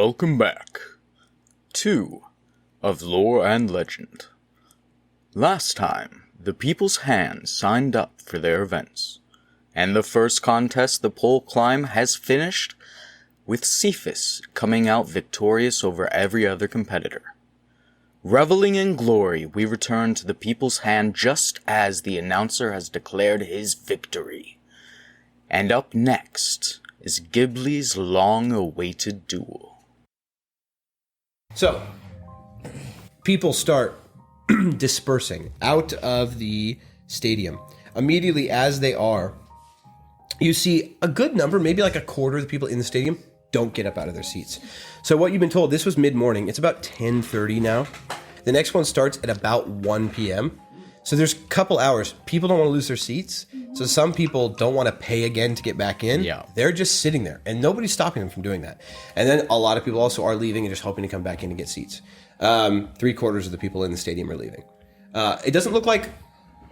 Welcome back. 2 of Lore and Legend. Last time, the People's Hand signed up for their events, and the first contest, the pole climb, has finished with Cephus coming out victorious over every other competitor. Reveling in glory, we return to the People's Hand just as the announcer has declared his victory. And up next is Ghibly's long-awaited duel. So, people start dispersing out of the stadium. Immediately as they are, you see a good number, maybe like a quarter of the people in the stadium don't get up out of their seats. So what you've been told, this was mid-morning. It's about 10:30 now. The next one starts at about 1 p.m. So there's a couple hours. People don't want to lose their seats. So some people don't want to pay again to get back in. Yeah. They're just sitting there, and nobody's stopping them from doing that. And then a lot of people also are leaving and just hoping to come back in and get seats. 3/4 of the people in the stadium are leaving. It doesn't look like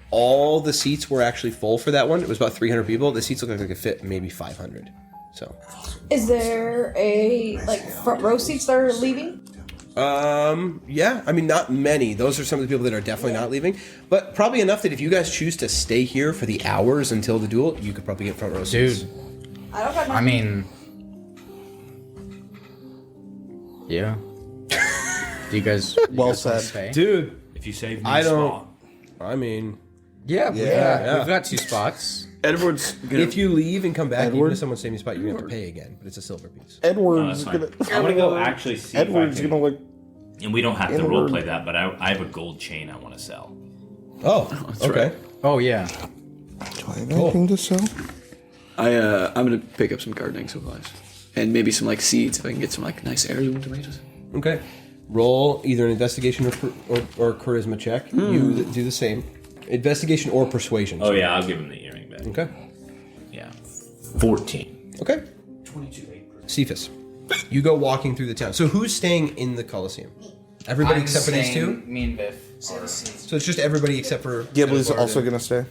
all the seats were actually full for that one. It was about 300 people. The seats look like they could fit maybe 500. So, is there a front row seats that are leaving? yeah. I mean, not many. Those are some of the people that are definitely not leaving, but probably enough that if you guys choose to stay here for the hours until the duel, you could probably get front row seats. Dude, I don't got no. I mean, yeah. Do you guys? Well said, stay? Dude. If you save me I a don't. spot. I mean, Yeah. We've got 2 spots. Edward's gonna. if you leave and come back, even Edward? if someone's saving a spot, you're gonna have to pay again, but it's a silver piece. Edward's That's gonna. fine. I'm gonna go actually see Edward's if I can, gonna look. and we don't have to Edward. roleplay that, but I have a gold chain I want to sell. Oh, okay. Oh yeah. Do I have anything to sell? I'm gonna pick up some gardening supplies and maybe some seeds if I can get some nice heirloom tomatoes. Okay. Roll either an investigation or charisma check. You do the same. Investigation or persuasion. Oh yeah, I'll give him the earring back. Okay. Yeah, 14. Okay. 22. Cephus, you go walking through the town. So who's staying in the Coliseum? Everybody except for these two? Me and Biff. So it's just everybody except for... Ghibly's Edward also and- gonna stay.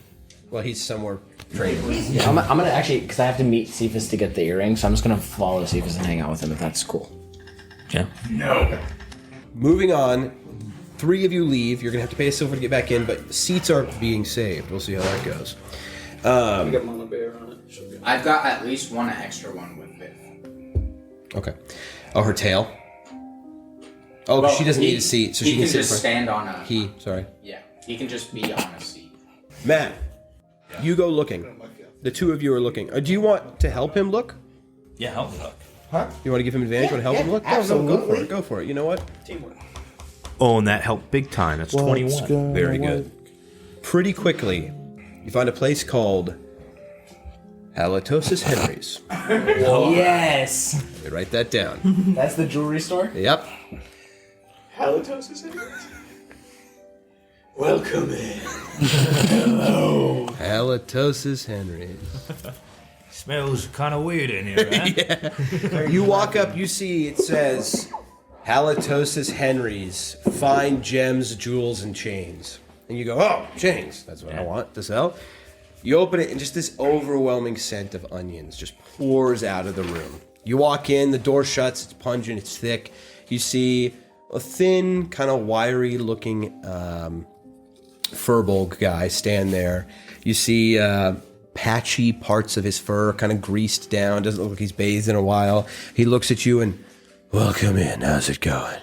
Well, he's somewhere training. Yeah, I'm gonna actually, because I have to meet Cephus to get the earring, so I'm just gonna follow Cephus and hang out with him if that's cool. Yeah. No. Moving on, 3 of you leave. You're going to have to pay a silver to get back in, but seats are being saved. We'll see how that goes. We got Mama Bear on it. She'll be on. I've got at least one extra one with Biff. Okay. Oh, her tail? Oh, Well, she doesn't he- need a seat, so he she can can sit just for... stand on a. Sorry. Yeah, he can just be on a seat. Matt, you go looking. The 2 of you are looking. Do you want to help him look? Yeah, help me look. You want to give him advantage? Want to help him look? absolutely. Go for it. Go for it. You know what? Teamwork. Oh, and that helped big time. That's What's 21. gonna Very work? good. Pretty quickly, you find a place called Halitosis Henry's. Yes! You write that down. That's the jewelry store? Yep. Halitosis in it. Welcome in. Halitosis Henry's. Smells kind of weird in here, right? You walk up, you see it says Halitosis Henry's, fine gems, jewels, and chains. And you go, oh, chains. That's what I want to sell. You open it, and just this overwhelming scent of onions just pours out of the room. You walk in, the door shuts, it's pungent, it's thick. You see a thin, kind of wiry-looking furbolg guy stand there. You see patchy parts of his fur kind of greased down. Doesn't look like he's bathed in a while. He looks at you and, welcome in. How's it going?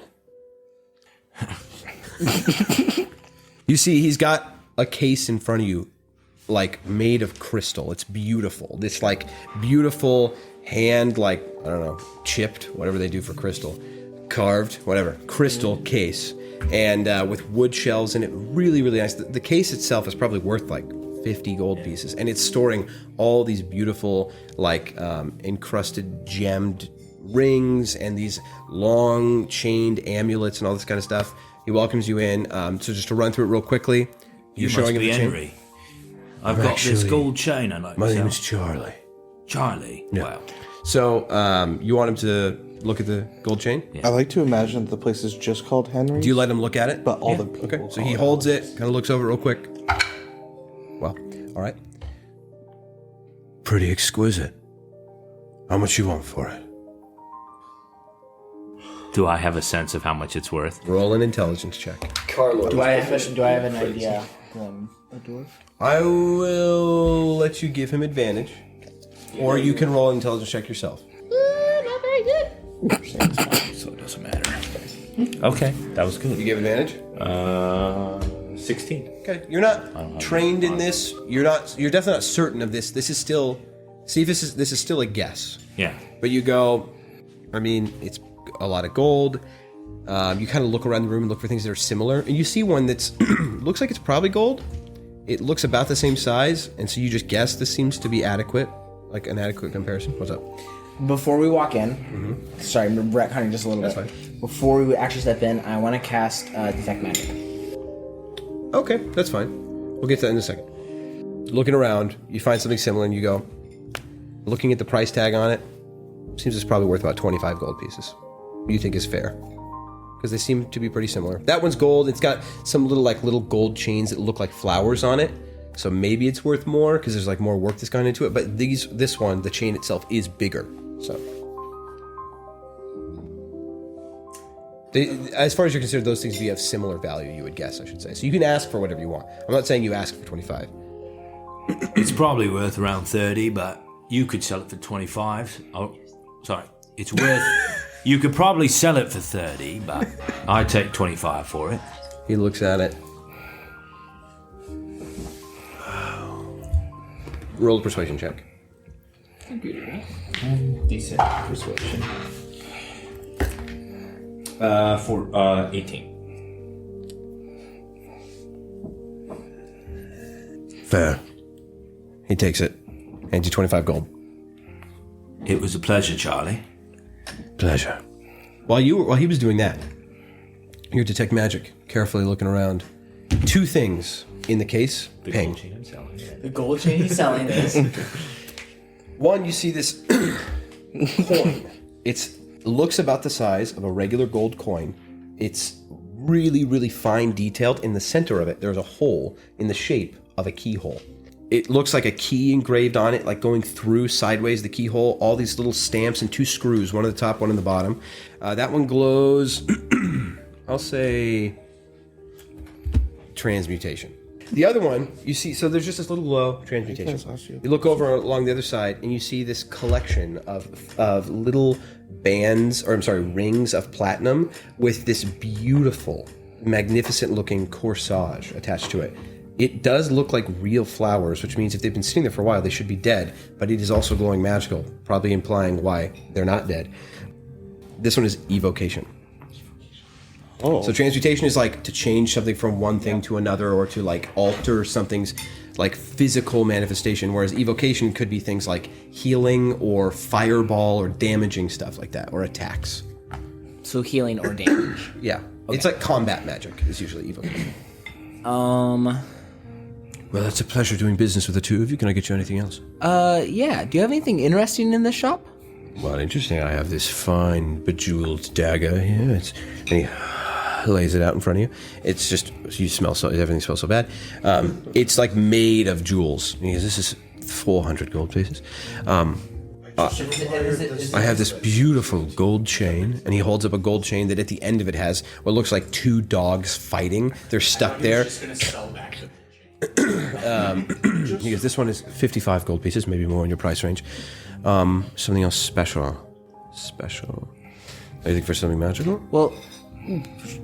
You see he's got a case in front of you, made of crystal. It's beautiful. This beautiful hand, I don't know, chipped, whatever they do for crystal, carved, whatever, crystal case. And with wood shelves in it, really, really nice. The case itself is probably worth 50 gold pieces, and it's storing all these beautiful, encrusted, gemmed rings and these long chained amulets and all this kind of stuff. He welcomes you in. So just to run through it real quickly, You showing must him be the chain. Henry. I've got this actually- gold chain I like to My sell. name is Charlie. Charlie. Yeah. Wow. So you want him to look at the gold chain? I like to imagine that the place is just called Henry. Do you let him look at it? But all the people Okay, so call he it holds it, kind of looks over it real quick. Well, all right. Pretty exquisite. How much you want for it? Do I have a sense of how much it's worth? Roll an intelligence check. Do I have an idea? A dwarf? I will let you give him advantage. Or you can roll an intelligence check yourself. Not very good. So it doesn't matter. Okay, that was good. You give advantage? 16. Okay. You're not trained in this. You're definitely not certain of this. This is still Cephus this is still a guess. Yeah. But you go, I mean, it's a lot of gold. You kind of look around the room and look for things that are similar. And you see one that's looks like it's probably gold. It looks about the same size, and so you just guess this seems to be adequate, like an adequate comparison. What's up? Before we walk in, sorry, I'm retconning just a little bit. Fine. Before we actually step in, I want to cast Detect Magic. Okay, that's fine. We'll get to that in a second. Looking around, you find something similar, and you go, looking at the price tag on it, seems it's probably worth about 25 gold pieces. You think is fair. Because they seem to be pretty similar. That one's gold. It's got some little gold chains that look like flowers on it. So maybe it's worth more because there's like more work that's gone into it. But this one, the chain itself is bigger. So as far as you're concerned, those things be of similar value, you would guess, I should say. So you can ask for whatever you want. I'm not saying you ask for 25. It's probably worth around 30, but you could sell it for 25. Oh, sorry. It's worth... You could probably sell it for 30, but I'd take 25 for it. He looks at it. Roll a persuasion check. Decent persuasion. For 18. Fair. He takes it. Hands you 25 gold. It was a pleasure, Charlie. Pleasure. While he was doing that, you detect magic, carefully looking around. Two things in the case. Ping. The gold chain he's selling is. One, you see this coin. It looks about the size of a regular gold coin. It's really, really fine detailed. In the center of it, there's a hole in the shape of a keyhole. It looks like a key engraved on it, like going through sideways the keyhole. All these little stamps and two screws, one at the top, one on the bottom. That one glows, I'll say, transmutation. The other one, you see, so there's just this little glow, transmutation. You look over along the other side, and you see this collection of little bands, or I'm sorry, rings of platinum with this beautiful, magnificent-looking corsage attached to it. It does look like real flowers, which means if they've been sitting there for a while, they should be dead. But it is also glowing magical, probably implying why they're not dead. This one is evocation. Oh. So transmutation is like to change something from one thing to another, or to like alter something's like physical manifestation, whereas evocation could be things like healing or fireball or damaging stuff like that, or attacks. So healing or damage. Yeah. Okay. It's like combat magic is usually evocation. Well, it's a pleasure doing business with the two of you. Can I get you anything else? Yeah. Do you have anything interesting in this shop? Well, interesting. I have this fine bejeweled dagger here. And he lays it out in front of you. It's just, you smell so, everything smells so bad. It's like made of jewels. And he goes, this is 400 gold pieces. I have this beautiful gold chain, and he holds up a gold chain that at the end of it has what looks like two dogs fighting. They're stuck there. He goes, this one is 55 gold pieces, maybe more in your price range. Something else special. Anything for something magical? Well,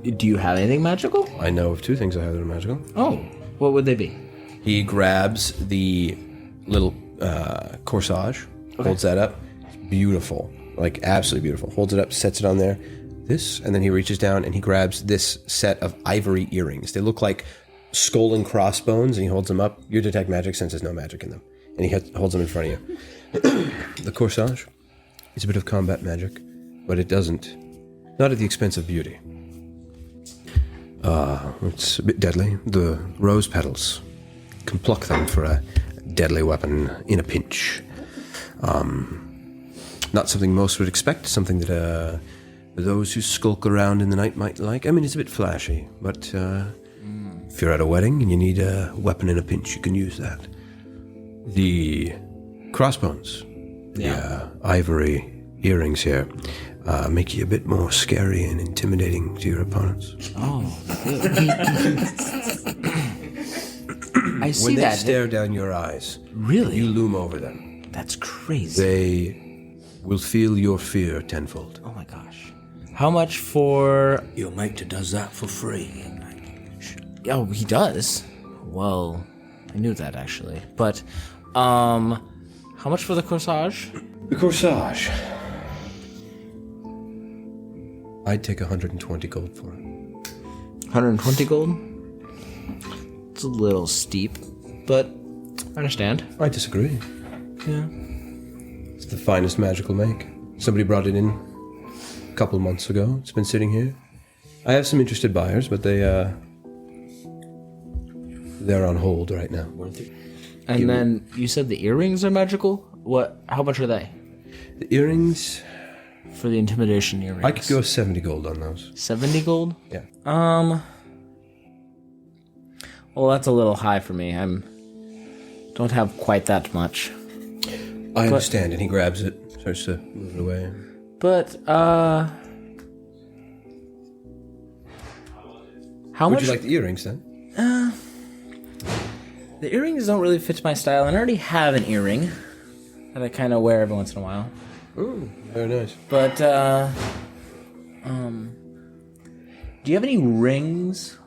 do you have anything magical? I know of two things I have that are magical. Oh, what would they be? He grabs the little corsage, holds that up. It's beautiful, like absolutely beautiful. Holds it up, sets it on there. This, and then he reaches down and he grabs this set of ivory earrings. They look like skull and crossbones, and he holds them up. Your detect magic senses no magic in them, and he holds them in front of you. The corsage is a bit of combat magic, but it doesn't, not at the expense of beauty. It's a bit deadly. The rose petals, can pluck them for a deadly weapon in a pinch. Not something most would expect, something that those who skulk around in the night might like. I mean, it's a bit flashy, but if you're at a wedding and you need a weapon in a pinch, you can use that. The crossbones, ivory earrings here make you a bit more scary and intimidating to your opponents. Oh, I see When they that. stare down your eyes, Really? you loom over them. That's crazy. They will feel your fear tenfold. Oh my gosh. How much for... Your mate does that for free. Oh, he does? Well, I knew that actually. But, how much for the corsage? The corsage. I'd take 120 gold for it. 120 gold? It's a little steep, but I understand. I disagree. Yeah. It's the finest magical make. Somebody brought it in a couple months ago. It's been sitting here. I have some interested buyers, but they're on hold right now. And then you said the earrings are magical? What? How much are they? The earrings, For the intimidation earrings. I could go 70 gold on those. 70 gold? Yeah. Well, that's a little high for me. Don't have quite that much. I understand, and he grabs it, starts to move it away. But, how Would much? you like the earrings then? The earrings don't really fit my style, and I already have an earring that I kind of wear every once in a while. Ooh, very nice. But, do you have any rings?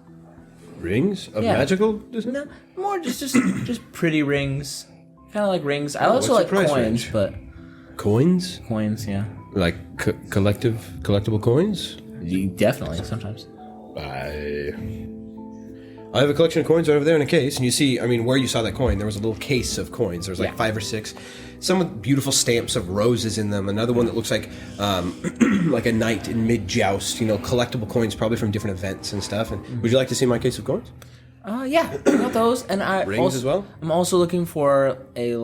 Rings of Yeah. magical design? No, more just pretty rings. Kind of like rings. I also what's like the price coins, range? but Coins? coins, yeah. Like collectible coins? Definitely, sometimes. I have a collection of coins right over there in a case, and you see, I mean, where you saw that coin, there was a little case of coins. There was like Yeah. 5 or 6. Some with beautiful stamps of roses in them. Another one that looks like like a knight in mid-joust. You know, collectible coins probably from different events and stuff. And would you like to see my case of coins? Yeah, I got those, and I Rings also, as well? I'm also looking for a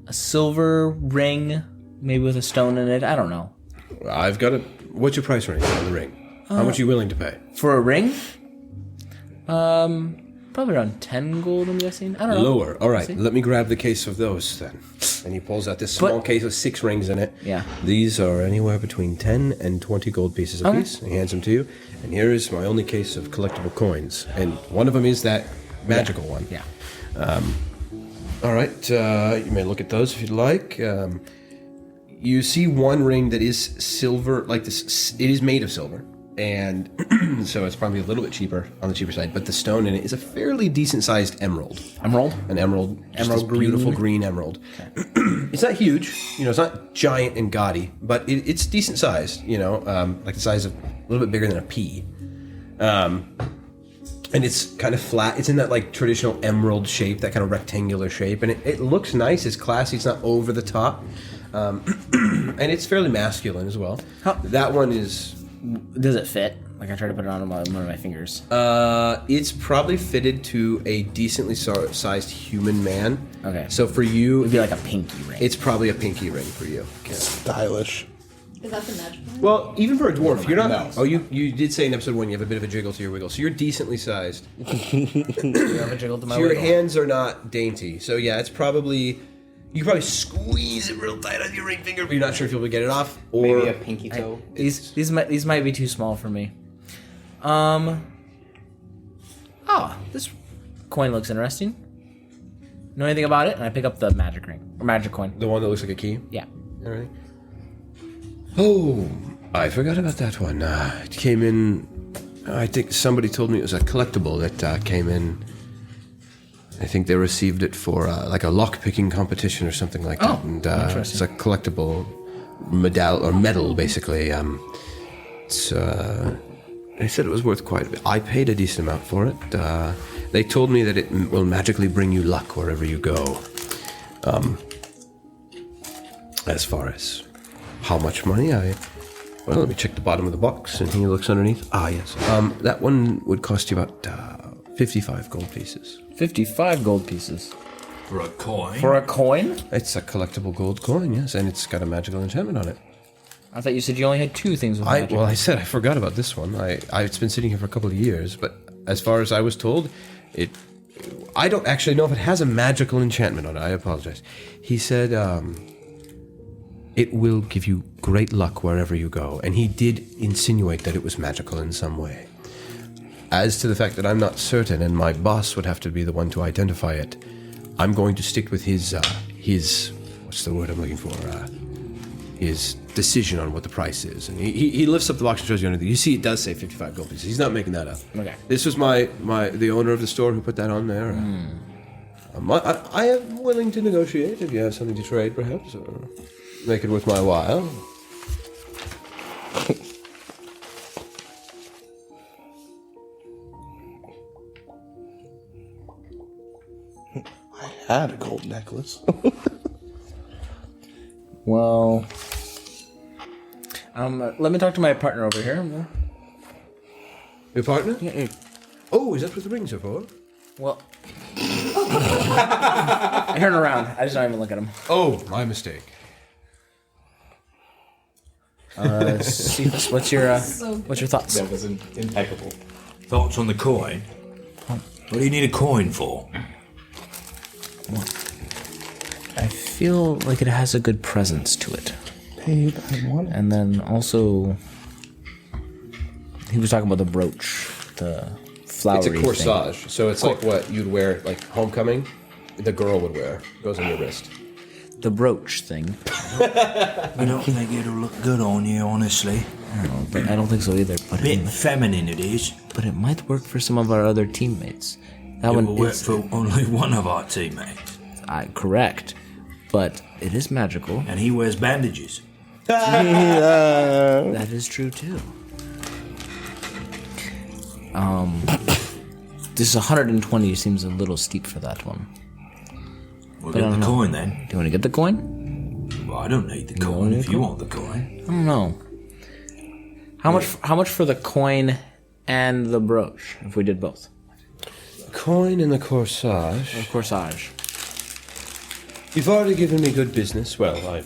a silver ring, maybe with a stone in it. I don't know. I've got a... What's your price range on the ring? How much are you willing to pay? For a ring, probably around 10 gold. I'm guessing. I don't know. Lower. All right, See? let me grab the case of those then. And he pulls out this small case with 6 rings in it. Yeah. These are anywhere between 10 and 20 gold pieces apiece. He hands them to you. And here is my only case of collectible coins. And one of them is that magical one. Yeah. All right, you may look at those if you'd like. You see one ring that is silver, like this. It is made of silver. And so it's probably a little bit cheaper, on the cheaper side. But the stone in it is a fairly decent-sized emerald. Emerald. An emerald. Just Emerald this beautiful green. green emerald. It's not huge. You know, it's not giant and gaudy. But it's decent sized, you know. Like the size of... a little bit bigger than a pea. And it's kind of flat. It's in that like traditional emerald shape, that kind of rectangular shape. And it looks nice. It's classy. It's not over the top. And it's fairly masculine as well. That one is... Does it fit? Like I tried to put it on one of my fingers. It's probably fitted to a decently sized human man. Okay. So for you... It'd be like a pinky ring. It's probably a pinky ring for you. Stylish. Is that the magic one? Well, even for a dwarf, you're not... No. Oh, you did say in episode 1 you have a bit of a jiggle to your wiggle. So you're decently sized. You have a jiggle to my So your wiggle. hands are not dainty. So yeah, it's probably... You can probably squeeze it real tight on your ring finger, but you're not sure if you'll be able to get it off. Or Maybe a pinky toe. These might be too small for me. This coin looks interesting. Know anything about it? And I pick up the magic ring or magic coin. the one that looks like a key. Yeah. All right. Oh, I forgot about that one. It came in... I think somebody told me it was a collectible that came in. I think they received it for like a lock-picking competition or something like that. And it's a collectible medal, basically. They said it was worth quite a bit. I paid a decent amount for it. They told me that it will magically bring you luck wherever you go. As far as how much money, well, let me check the bottom of the box. And he looks underneath. Yes. That one would cost you about 55 gold pieces. 55 gold pieces. For a coin? For a coin? It's a collectible gold coin, yes, and it's got a magical enchantment on it. I thought you said you only had 2 things with magic. Well, I said I forgot about this one. It's been sitting here for a couple of years, but as far as I was told, I don't actually know if it has a magical enchantment on it. I apologize. He said It will give you great luck wherever you go. And he did insinuate that it was magical in some way. As to the fact that I'm not certain, and my boss would have to be the one to identify it, I'm going to stick with his what's the word I'm looking for? His decision on what the price is. And he lifts up the box and shows you underneath. You see, it does say 55 gold pieces. He's not making that up. Okay. This was the owner of the store who put that on there. I am willing to negotiate if you have something to trade, perhaps, or make it worth my while. I had a gold necklace. Well, let me talk to my partner over here. Your partner? Yeah. Oh, is that what the rings are for? Well, I turn around. I just don't even look at him. Oh, my mistake. Cephus, what's your thoughts? That was impeccable. Thoughts on the coin? What do you need a coin for? I feel like it has a good presence to it. Babe, I want it. And then also, he was talking about the brooch, the flowery It's a thing. corsage, so it's like what you'd wear, like homecoming. The girl would wear. Goes on your wrist. The brooch thing. I don't think it'll look good on you, honestly. I don't think so either. But Bit feminine it is. but it might work for some of our other teammates. That It one will work is for only one of our teammates. correct, but it is magical. And he wears bandages. That is true too. This 120 seems a little steep for that one. We'll But I get don't the know. coin then. Do you want to get the coin? Well, I don't need the don't coin need if the you coin? want the coin. I don't know. How much for the coin and the brooch if we did both? Coin and the corsage. Or corsage. You've already given me good business. Well,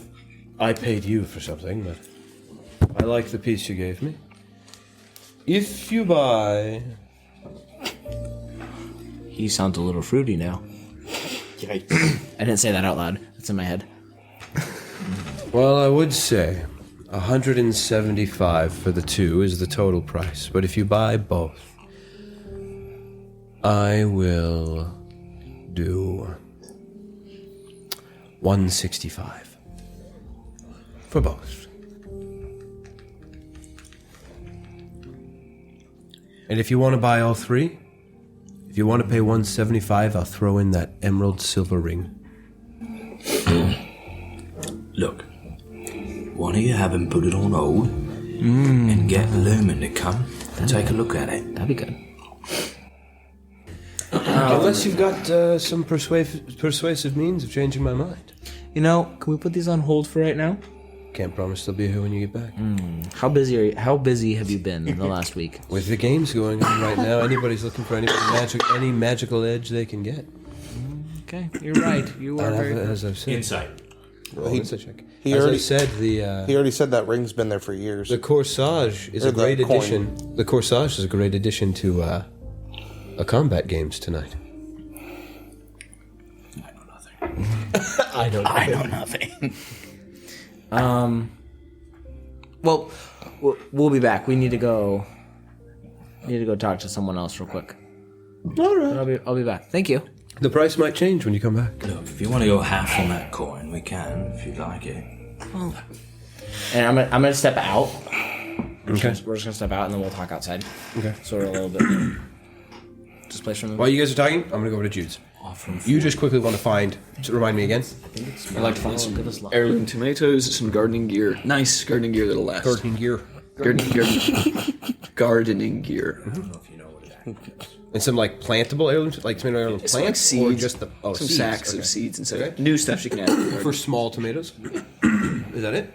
I paid you for something, but I like the piece you gave me. If you buy... He sounds a little fruity now. Yikes. I didn't say that out loud. It's in my head. Well, I would say 175 for the two is the total price. But if you buy both, I will do 165 for both. And if you want to buy all three, if you want to pay 175, I'll throw in that emerald silver ring. Look, why don't you have him put it on hold and get Lumen to come and take a look at it? That'd be good. Unless you've got some persuasive means of changing my mind. You know, can we put these on hold for right now? Can't promise they'll be here when you get back. How busy are you? How busy have you been in the last week? With the games going on right now, anybody's looking for any magical edge they can get. Okay, you're right. You are And very. as I've said, Insight. roll insight check. he As already- I said, He already said that ring's been there for years. the corsage is Or a great the coin. addition. The corsage is a great addition to a combat games tonight. I know nothing. Well, we'll be back. We need to go. Talk to someone else real quick. All right. I'll be back. Thank you. The price might change when you come back. Look, if you want to go half on that coin, we can, if you'd like it. And I'm gonna step out. Okay. We're just gonna step out and then we'll talk outside. Okay. So we're a little bit displaced from the. While you guys are talking, I'm gonna go over to Jude's. You just quickly want to find. Remind me again. I'd like to find some Good as luck. heirloom tomatoes, some gardening gear. Nice gardening gear that'll last. Gardening gear. Gardening gear. And some like plantable heirloom, like tomato heirloom It's plants, like or seeds. just the Some seeds. sacks Okay. of seeds and stuff. Okay. New stuff she can add to the garden. For small tomatoes. Is that it?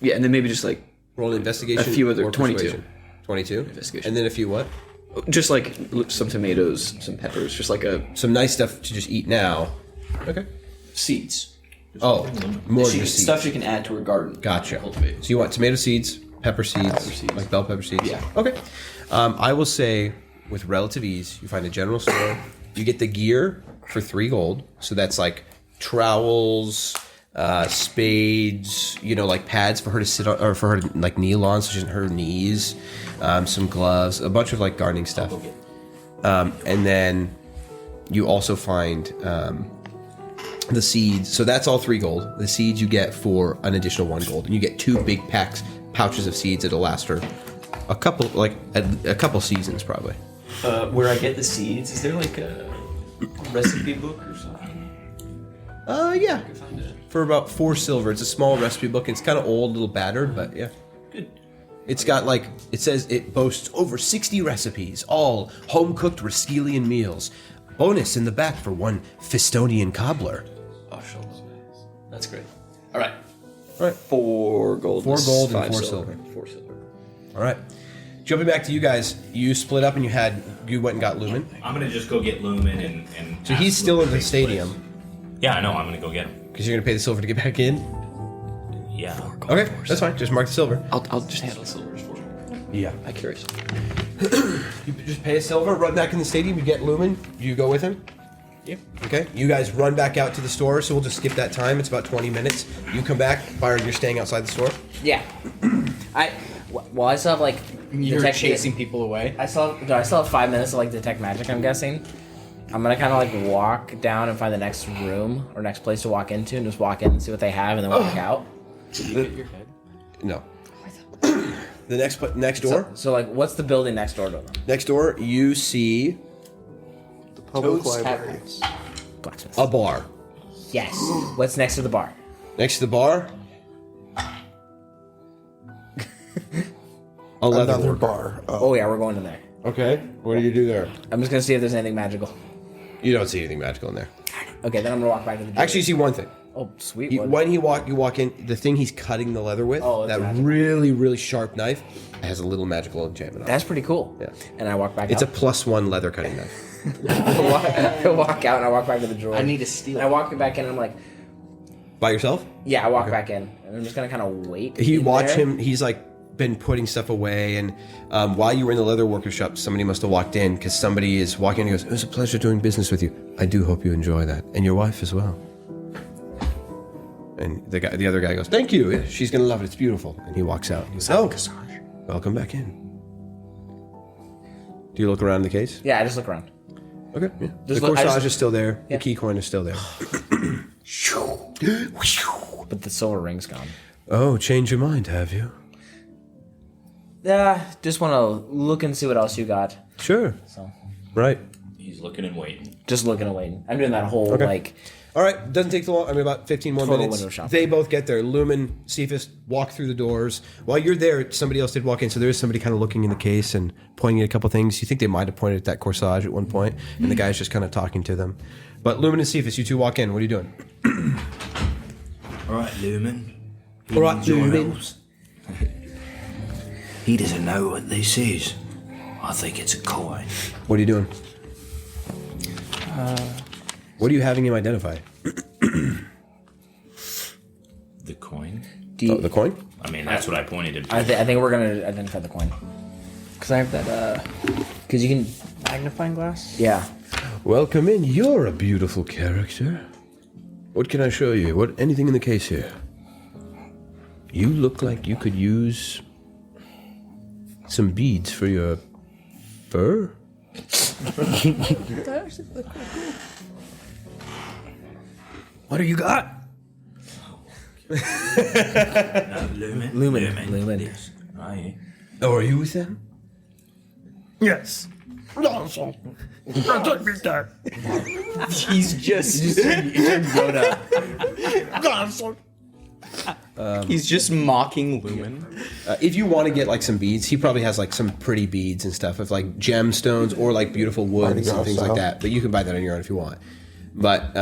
Yeah, and then maybe just like Roll investigation. A few other- or 22. persuasion. 22. Investigation. And then a few what? just like some tomatoes, some peppers, just like a Some nice stuff to just eat now. Okay. seeds. Oh, more than She, just seeds. stuff she can add to her garden. Gotcha. Cultivate. So you want tomato seeds, pepper seeds, seeds. like bell pepper seeds? Yeah. Okay. I will say, with relative ease, you find a general store. You get the gear for 3 gold. So that's like trowels, spades, like pads for her to sit on, or for her to like kneel on, so she doesn't hurt her knees. Some gloves, a bunch of like gardening stuff. And then you also find the seeds. So that's all 3 gold. The seeds you get for an additional 1 gold, and you get 2 big pouches of seeds that'll last her a couple seasons probably. Where I get the seeds, is there like a recipe book or something? Yeah. For about 4 silver. It's a small recipe book. It's kind of old, a little battered, but yeah. Good. It's got it says it boasts over 60 recipes, all home-cooked Restelian meals. Bonus in the back for 1 Fistonian cobbler. Oh, that's great. All right. 4 gold. 4 gold and 5 4 silver. 4 silver. All right. Jumping back to you guys, you split up and you went and got Lumen. I'm gonna just go get Lumen and So he's still in the stadium. Yeah, I know. I'm gonna go get him. Because you're going to pay the silver to get back in? Yeah. Okay, that's fine. Just mark the silver. I'll just handle silvers for you. Yeah. I'm curious. You just pay a silver, run back in the stadium, you get Lumen, you go with him? Yep. Okay, you guys run back out to the store, so we'll just skip that time. It's about 20 minutes. You come back, Byron, you're staying outside the store? Yeah. I still have like You're chasing people away. I still have 5 minutes to like detect magic. I'm guessing. I'm gonna kind of like walk down and find the next room or next place to walk into, and just walk in and see what they have, and then walk out. Did you hit your head? No. The next door? So like, what's the building next door to them? Next door, you see The public Toad's library. Taverns. Blacksmith. a bar. Yes. What's next to the bar? Next to the bar, a leather Another worker. bar. Oh yeah, we're going in there. Okay, what do you do there? I'm just gonna see if there's anything magical. You don't see anything magical in there. Okay, then I'm gonna walk back to the. Actually, you see one thing. Oh sweet. When you walk in, the thing he's cutting the leather with, Oh, it's that magical. really, really sharp knife, has a little magical enchantment on it. That's pretty cool. Yeah. And I walk back. It's a out. +1 leather cutting knife. I walk out and I walk back to the drawer. I need to steal And I walk back in and I'm like, By yourself? yeah, I walk back in and I'm just gonna kind of wait. You in watch there. him, he's like been putting stuff away, and while you were in the leather worker shop, somebody must have walked in, because somebody is walking in and goes, "It was a pleasure doing business with you. I do hope you enjoy that. And your wife as well." And the other guy goes, "Thank you. Yeah, she's gonna love it. It's beautiful." And he walks out. He goes, "Oh, welcome back in." Do you look around the case? Yeah, I just look around. Okay. Yeah. The Just look- I corsage just- is still there. Yeah. The key coin is still there. But the silver ring's gone. Oh, change your mind, have you? Yeah, just want to look and see what else you got. Sure. So Right. He's looking and waiting. just looking and waiting. I'm doing that whole Okay. like. All right, doesn't take too long. I mean, about 15 more Total minutes. window shopping. They both get there. Lumen, Cephus walk through the doors. While you're there, somebody else did walk in. So there is somebody kind of looking in the case and pointing at a couple things. You think they might have pointed at that corsage at one point, and the guy's just kind of talking to them. But Lumen and Cephus, you two walk in. What are you doing? All right, Lumen. All right, Lumen. He doesn't know what this is. I think it's a coin. What are you doing? What are you having him identify? The coin? The coin? I mean, that's what I pointed to. I think we're gonna identify the coin. Because I have that, Because you can. magnifying glass. Yeah. Welcome in. You're a beautiful character. What can I show you? What? Anything in the case here? You look like you could use some beads for your fur. What do you got? Lumen. Lumen. Yes. Right. Oh, are you with them? Yes. He's just he's just mocking Lumen. If you want to get like some beads, he probably has like some pretty beads and stuff of like gemstones or like beautiful woods and things like that. But you can buy that on your own if you want. But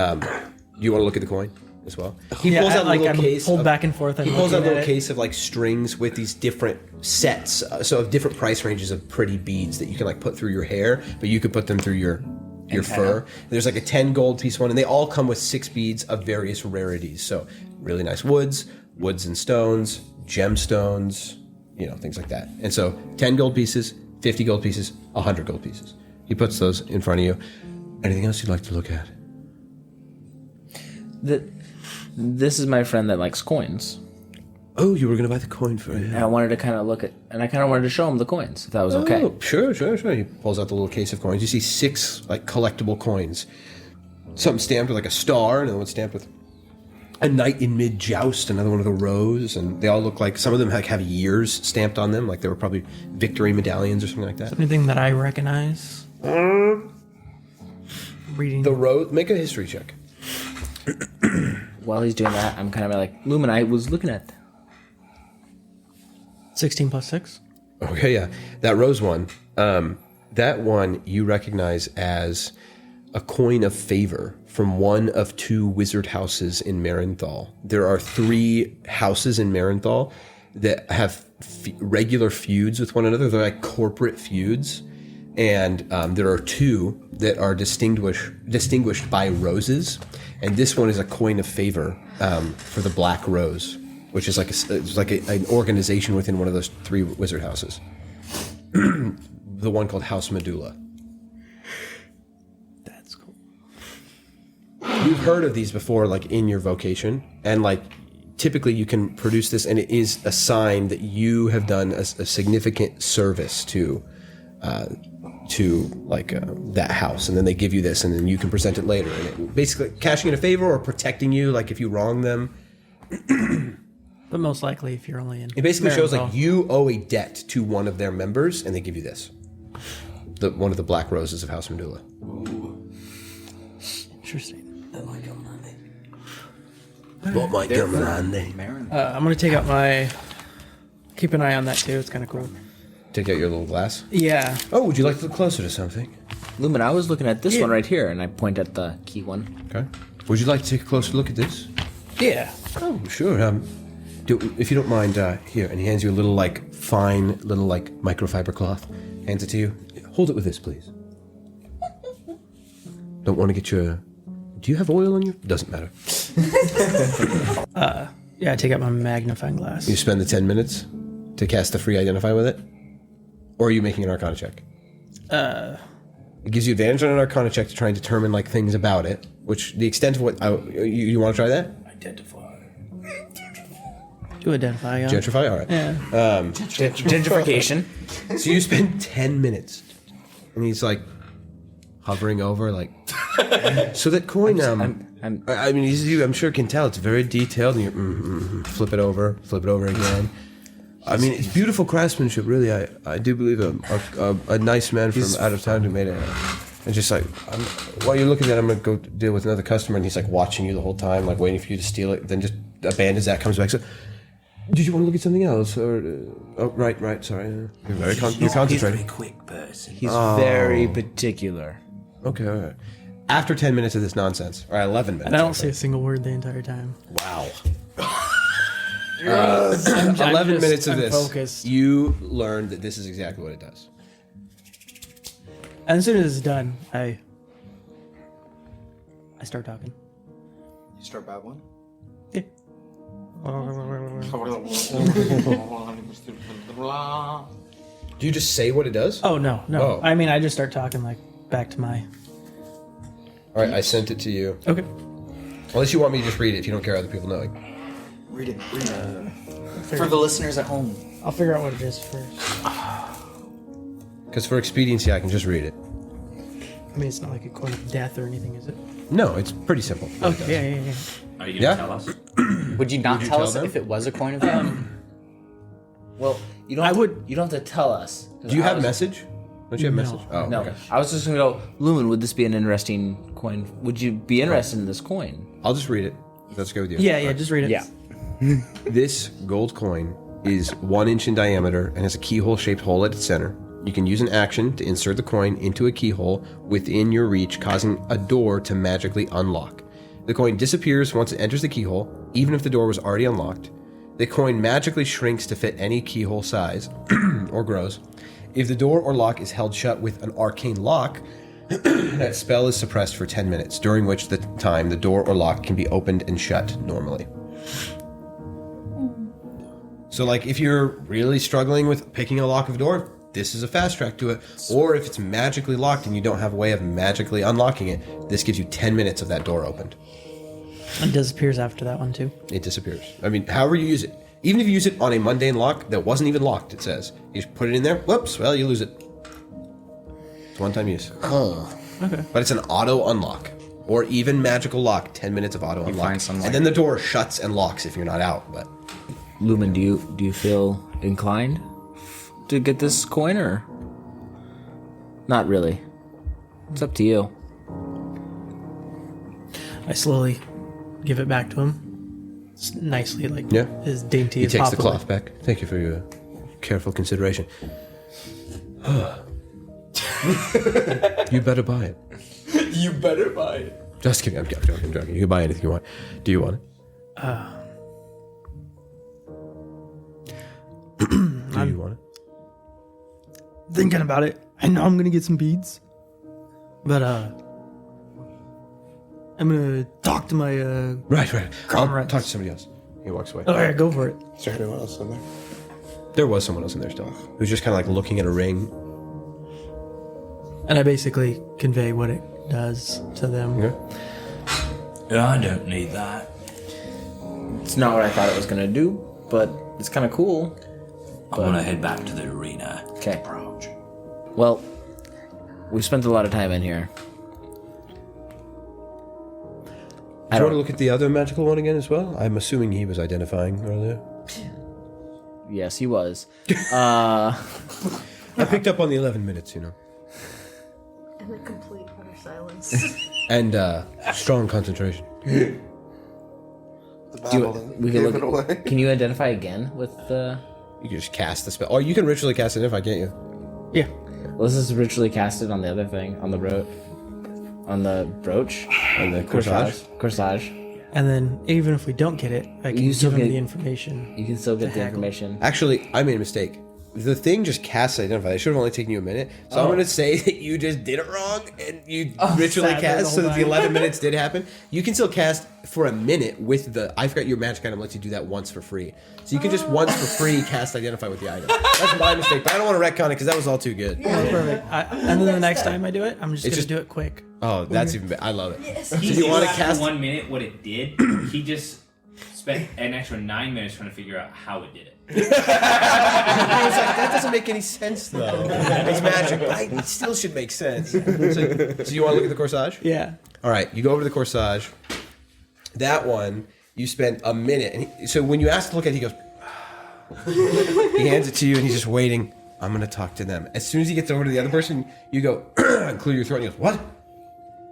you want to look at the coin as well? He pulls out a little case. Pulled back and forth. He pulls out a little case of like strings with these different sets, so of different price ranges of pretty beads that you can like put through your hair, but you could put them through your fur. There's like a 10 gold piece one, and they all come with 6 beads of various rarities. So really nice woods and stones, gemstones, things like that. And so 10 gold pieces, 50 gold pieces, 100 gold pieces. He puts those in front of you. Anything else you'd like to look at? This is my friend that likes coins. Oh, you were gonna buy the coin for him. And I wanted to kind of look at, and I kind of wanted to show him the coins, if that was okay. Oh, sure. He pulls out the little case of coins. You see 6 like collectible coins. Something stamped with like a star, another one stamped with a knight in mid joust, another one with a rose, and they all look like some of them like have years stamped on them, like they were probably victory medallions or something like that. Anything that I recognize? Reading The rose. Make a history check. While he's doing that, I'm kind of like, Lumen, I was looking at. 16 plus 6. Okay, yeah, that rose one. That one you recognize as a coin of favor from one of 2 wizard houses in Marenthal. There are 3 houses in Marenthal that have regular feuds with one another. They're like corporate feuds. And there are 2 that are distinguished by roses. And this one is a coin of favor for the Black Rose, which is like an organization within one of those 3 wizard houses. The one called House Medulla. That's cool. You've heard of these before, like in your vocation, and like typically you can produce this, and it is a sign that you have done a significant service to that house, and then they give you this, and then you can present it later, and it basically cashing in a favor or protecting you, like if you wrong them. But most likely, if you're only in. It basically shows like Marenthal. you owe a debt to one of their members, and they give you this. One of the Black Roses of House Medulla. Interesting. That might come handy. What might come handy? I'm gonna take out my. Keep an eye on that too. It's kind of cool. Take out your little glass. Yeah. Oh, would you like to look closer to something? Lumen, I was looking at this one right here, and I point at the key one. Okay. Would you like to take a closer look at this? Yeah. Oh, sure. If you don't mind, here, and he hands you a little, like, fine, little, like, microfiber cloth. Hands it to you. Hold it with this, please. Don't want to get your... Do you have oil on you? Doesn't matter. Yeah. I take out my magnifying glass. You spend the 10 minutes to cast the free identify with it? Or are you making an Arcana check? It gives you advantage on an Arcana check to try and determine, like, things about it. Which, the extent of what... you want to try that? Identify. To identify. Yeah. Gentrify? All right. Yeah. Gentrification. So you spend 10 minutes, and he's like hovering over, like, so that coin. I mean, I'm sure can tell it's very detailed. And you flip it over again. I mean, it's beautiful craftsmanship, really. I do believe a nice man from out of town who made it. And just like, while you're looking at it, I'm gonna go deal with another customer, and he's like watching you the whole time, like waiting for you to steal it. Then just abandons that, comes back. So, did you want to look at something else? Or right. Sorry, you're very you're He's a concentrating. very quick person. He's very particular. Okay, all right. After 10 minutes of this nonsense, or 11 minutes, And I don't say a single word the entire time. wow. I'm 11 minutes of I'm this, focused. you learn that this is exactly what it does. And as soon as it's done, I start talking. You start babbling? Yeah. Do you just say what it does? Oh no. Oh. I mean, I just start talking like back to my. All right, I sent it to you. Okay. Unless you want me to just read it if you don't care other people knowing. Read it. For the listeners at home. I'll figure out what it is first. Because for expediency, I can just read it. I mean, it's not like a coin of death or anything, is it? No, it's pretty simple. Okay. Yeah. Are you Yeah? gonna tell us? Would you not tell tell us them? if it was a coin of death? Well, you don't. You don't have to tell us. 'Cause Do you I have was- message? Don't you have No. message? Oh, No, okay. I was just gonna go. Lumen, would this be an interesting coin? Would you be interested in this coin? I'll just read it. If that's good with you. Yeah. Just read it. Yeah. This gold coin is 1 inch in diameter and has a keyhole-shaped hole at its center. You can use an action to insert the coin into a keyhole within your reach, causing a door to magically unlock. The coin disappears once it enters the keyhole, even if the door was already unlocked. The coin magically shrinks to fit any keyhole size, or grows. If the door or lock is held shut with an arcane lock, that spell is suppressed for 10 minutes, during which the time the door or lock can be opened and shut normally. So, like, if you're really struggling with picking a lock of a door, this is a fast track to it. Or if it's magically locked and you don't have a way of magically unlocking it, this gives you 10 minutes of that door opened. It disappears after that one too. It disappears. I mean, however you use it. Even if you use it on a mundane lock that wasn't even locked, it says. You just put it in there, whoops, well, you lose it. It's one-time use. Oh. Okay. But it's an auto unlock. Or even magical lock, 10 minutes of auto unlock. find some, and then the door shuts and locks if you're not out. But Lumen, do you feel inclined to get this coin or not really? It's up to you. I slowly give it back to him. It's nicely, like Yeah. as dainty he as takes possible. the cloth back. Thank you for your careful consideration. You better buy it. You better buy it. Just kidding. I'm joking. You can buy anything you want. Do you want it? Do you want it? Thinking about it, I know I'm gonna get some beads, but I'm gonna talk to my Right. I'll comrades. talk to somebody else. He walks away. All right, go for it. Is there anyone else in there? There was someone else in there still, who's just kind of like looking at a ring. And I basically convey what it does to them. Okay. Yeah, I don't need that. It's not what I thought it was gonna do, but it's kind of cool. I want to head back to the arena. Okay. Well, we've spent a lot of time in here. Do you want to look at the other magical one again as well? I'm assuming he was identifying earlier. Yes, he was. I picked up on the 11 minutes, And a complete utter silence. and strong concentration. The battle We gave can it look. away. Can you identify again with the? You can just cast the spell. Or you can ritually cast it if I can't you. Yeah. Well, this is ritually casted on the other thing, on the brooch, And the corsage. corsage. And then even if we don't get it, I can You still give them get- the information. You can still get the haggle. information. Actually, I made a mistake. The thing just casts identify. It should have only taken you a minute. So I'm going to say that you just did it wrong and you ritually sad, cast so the that whole the 11 minutes did happen. You can still cast for a minute with the... I forgot your magic item lets you do that once for free. So you can just once for free cast identify with the item. That's my mistake, but I don't want to retcon it because that was all too good. Perfect. And then the next time I do it, I'm just It's gonna just- do it quick. Oh, that's even better. I love it. Yes. So you want to cast... 1 minute what it did, he just spent an extra 9 minutes trying to figure out how it did it. I was like, that doesn't make any sense though. It's magic, but it still should make sense. So you want to look at the corsage? Yeah. All right, you go over to the corsage. That one, you spend a minute. And so when you ask to look at it, he goes, he hands it to you and he's just waiting. I'm going to talk to them. As soon as he gets over to the other person, you go, clear your throat. And he goes, what?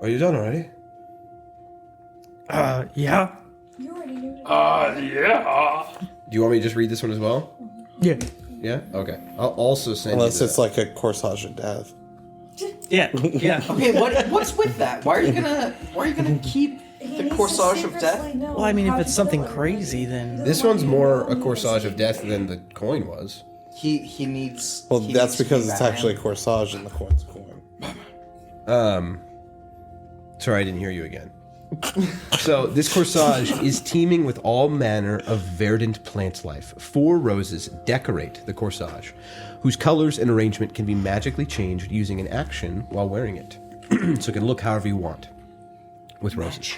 Are you done already? Yeah. You already knew it. Do you want me to just read this one as well? Yeah. Yeah? Okay. I'll also send Unless you it's like a corsage of death. Yeah. Yeah. Okay, what's with that? Why are you gonna keep He the needs to corsage of death? secretly know Well, I mean, if how it's to something do it. crazy, then This one's more a corsage of death than the coin was. He needs. Well, he that's needs to because be it's Batman. actually a corsage and the coin's a coin. Sorry, I didn't hear you again. So this corsage is teeming with all manner of verdant plant life. 4 roses decorate the corsage, whose colors and arrangement can be magically changed using an action while wearing it. So it can look however you want with roses.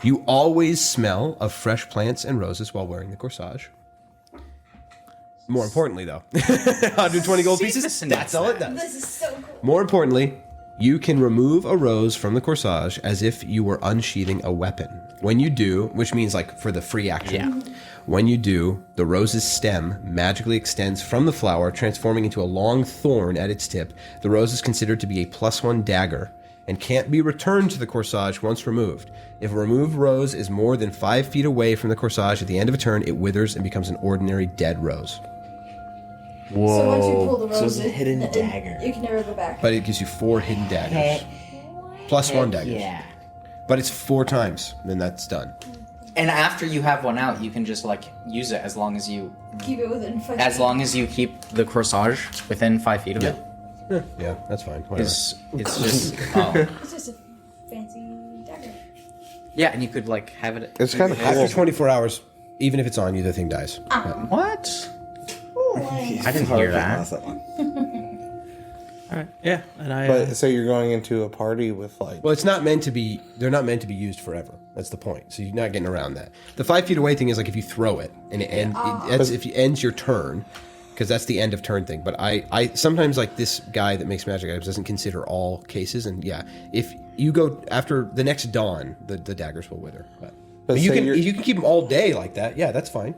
You always smell of fresh plants and roses while wearing the corsage. More importantly, though, 120 gold pieces, that's all it does. This is so cool. More importantly, you can remove a rose from the corsage as if you were unsheathing a weapon. When you do, which means like for the free action, when you do, the rose's stem magically extends from the flower, transforming into a long thorn at its tip. The rose is considered to be a +1 dagger and can't be returned to the corsage once removed. If a removed rose is more than 5 feet away from the corsage at the end of a turn, it withers and becomes an ordinary dead rose. So once you pull the rose, So it's a hidden dagger. You can never go back. But it gives you 4 hidden daggers. +1 daggers. Yeah. But it's 4 times, then that's done. And after you have one out, you can just like use it as long as you Keep it within 5 as feet. long as you keep the corsage within 5 feet of it. Yeah, that's fine. Whatever. It's just It's just a fancy dagger. yeah, and you could like have it. It's kind of After cool. 24 hours, even if it's on you, the thing dies. What? Ooh, I didn't hear that. All right. Yeah, and I. But so you're going into a party with like. Well, it's not meant to be. They're not meant to be used forever. That's the point. So you're not getting around that. The 5 feet away thing is like if you throw it and it that's if it ends your turn, because that's the end of turn thing. But I sometimes like this guy that makes magic items doesn't consider all cases, and yeah, if you go after the next dawn, the daggers will wither. But you can keep them all day like that. Yeah, that's fine.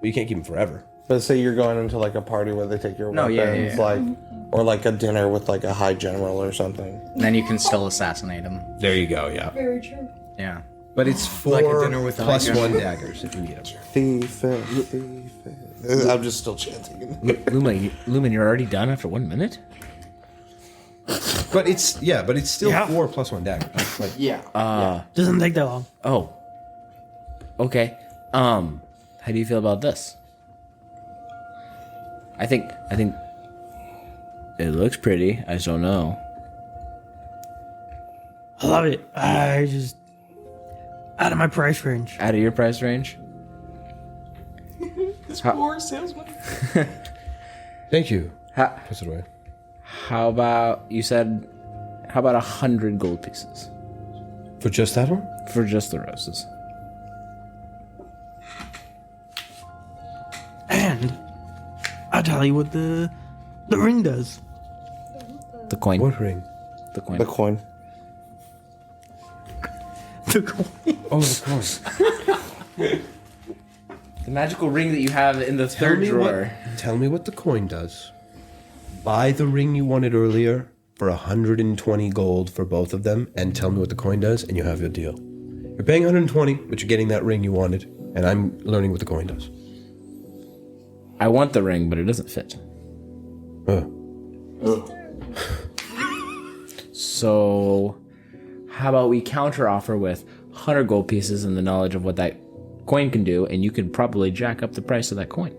But you can't keep them forever. But say you're going into like a party where they take your weapons, like, or like a dinner with like a high general or something. Then you can still assassinate him. There you go. Yeah. Very true. Yeah. But it's 4 Like a dinner with plus a high 1 daggers if you need them. Thief. I'm just still chanting. Lumen, you're already done after 1 minute? But it's still 4 plus 1 daggers. Like, Doesn't take that long. Oh. Okay. How do you feel about this? I think it looks pretty. I just don't know. I love it. I just out of my price range. Out of your price range? This poor salesman. Thank you. How, Puts it away. how about 100 gold pieces For just that one? for just the roses? And I'll tell you what the ring does. The coin. What ring? The coin. The coin. The coin. Oh, the coin. The magical ring that you have in the third drawer. Tell me what the coin does. Buy the ring you wanted earlier for 120 gold for both of them, and tell me what the coin does, and you have your deal. You're paying 120, but you're getting that ring you wanted, and I'm learning what the coin does. I want the ring, but it doesn't fit. So, how about we counter offer with 100 gold pieces and the knowledge of what that coin can do, and you can probably jack up the price of that coin.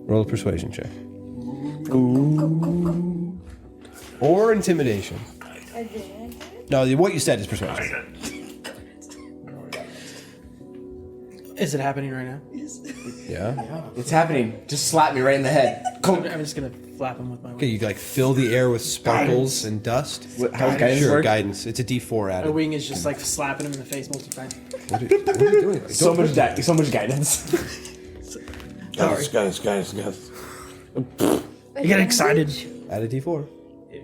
Roll a persuasion check. Or intimidation. No, what you said is persuasion. Is it happening right now? Yeah. It's happening. Just slap me right in the head. I'm just gonna flap him with my Okay, you like fill the air with sparkles and dust. How does guidance Sure, work? guidance. It's a D4 My added. wing is just like slapping him in the face multiple times. What are you doing? So much guidance. Guys. You get excited. Add a D4.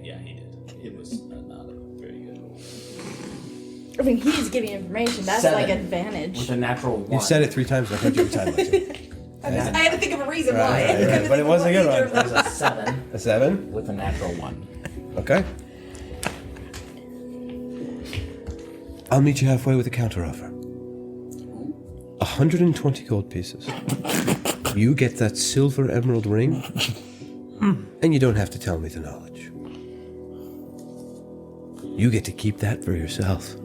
Yeah, he did. It was not a very good roll. I mean, he's giving information. That's 7. like advantage. With a natural 1. You said it 3 times, and I heard you every time. I had to think of a reason why. Right, I couldn't but it think wasn't a of good either one. of them. a 7 A 7? with a natural 1. Okay. I'll meet you halfway with a counteroffer. 120 gold pieces. You get that silver emerald ring, and you don't have to tell me the knowledge. You get to keep that for yourself.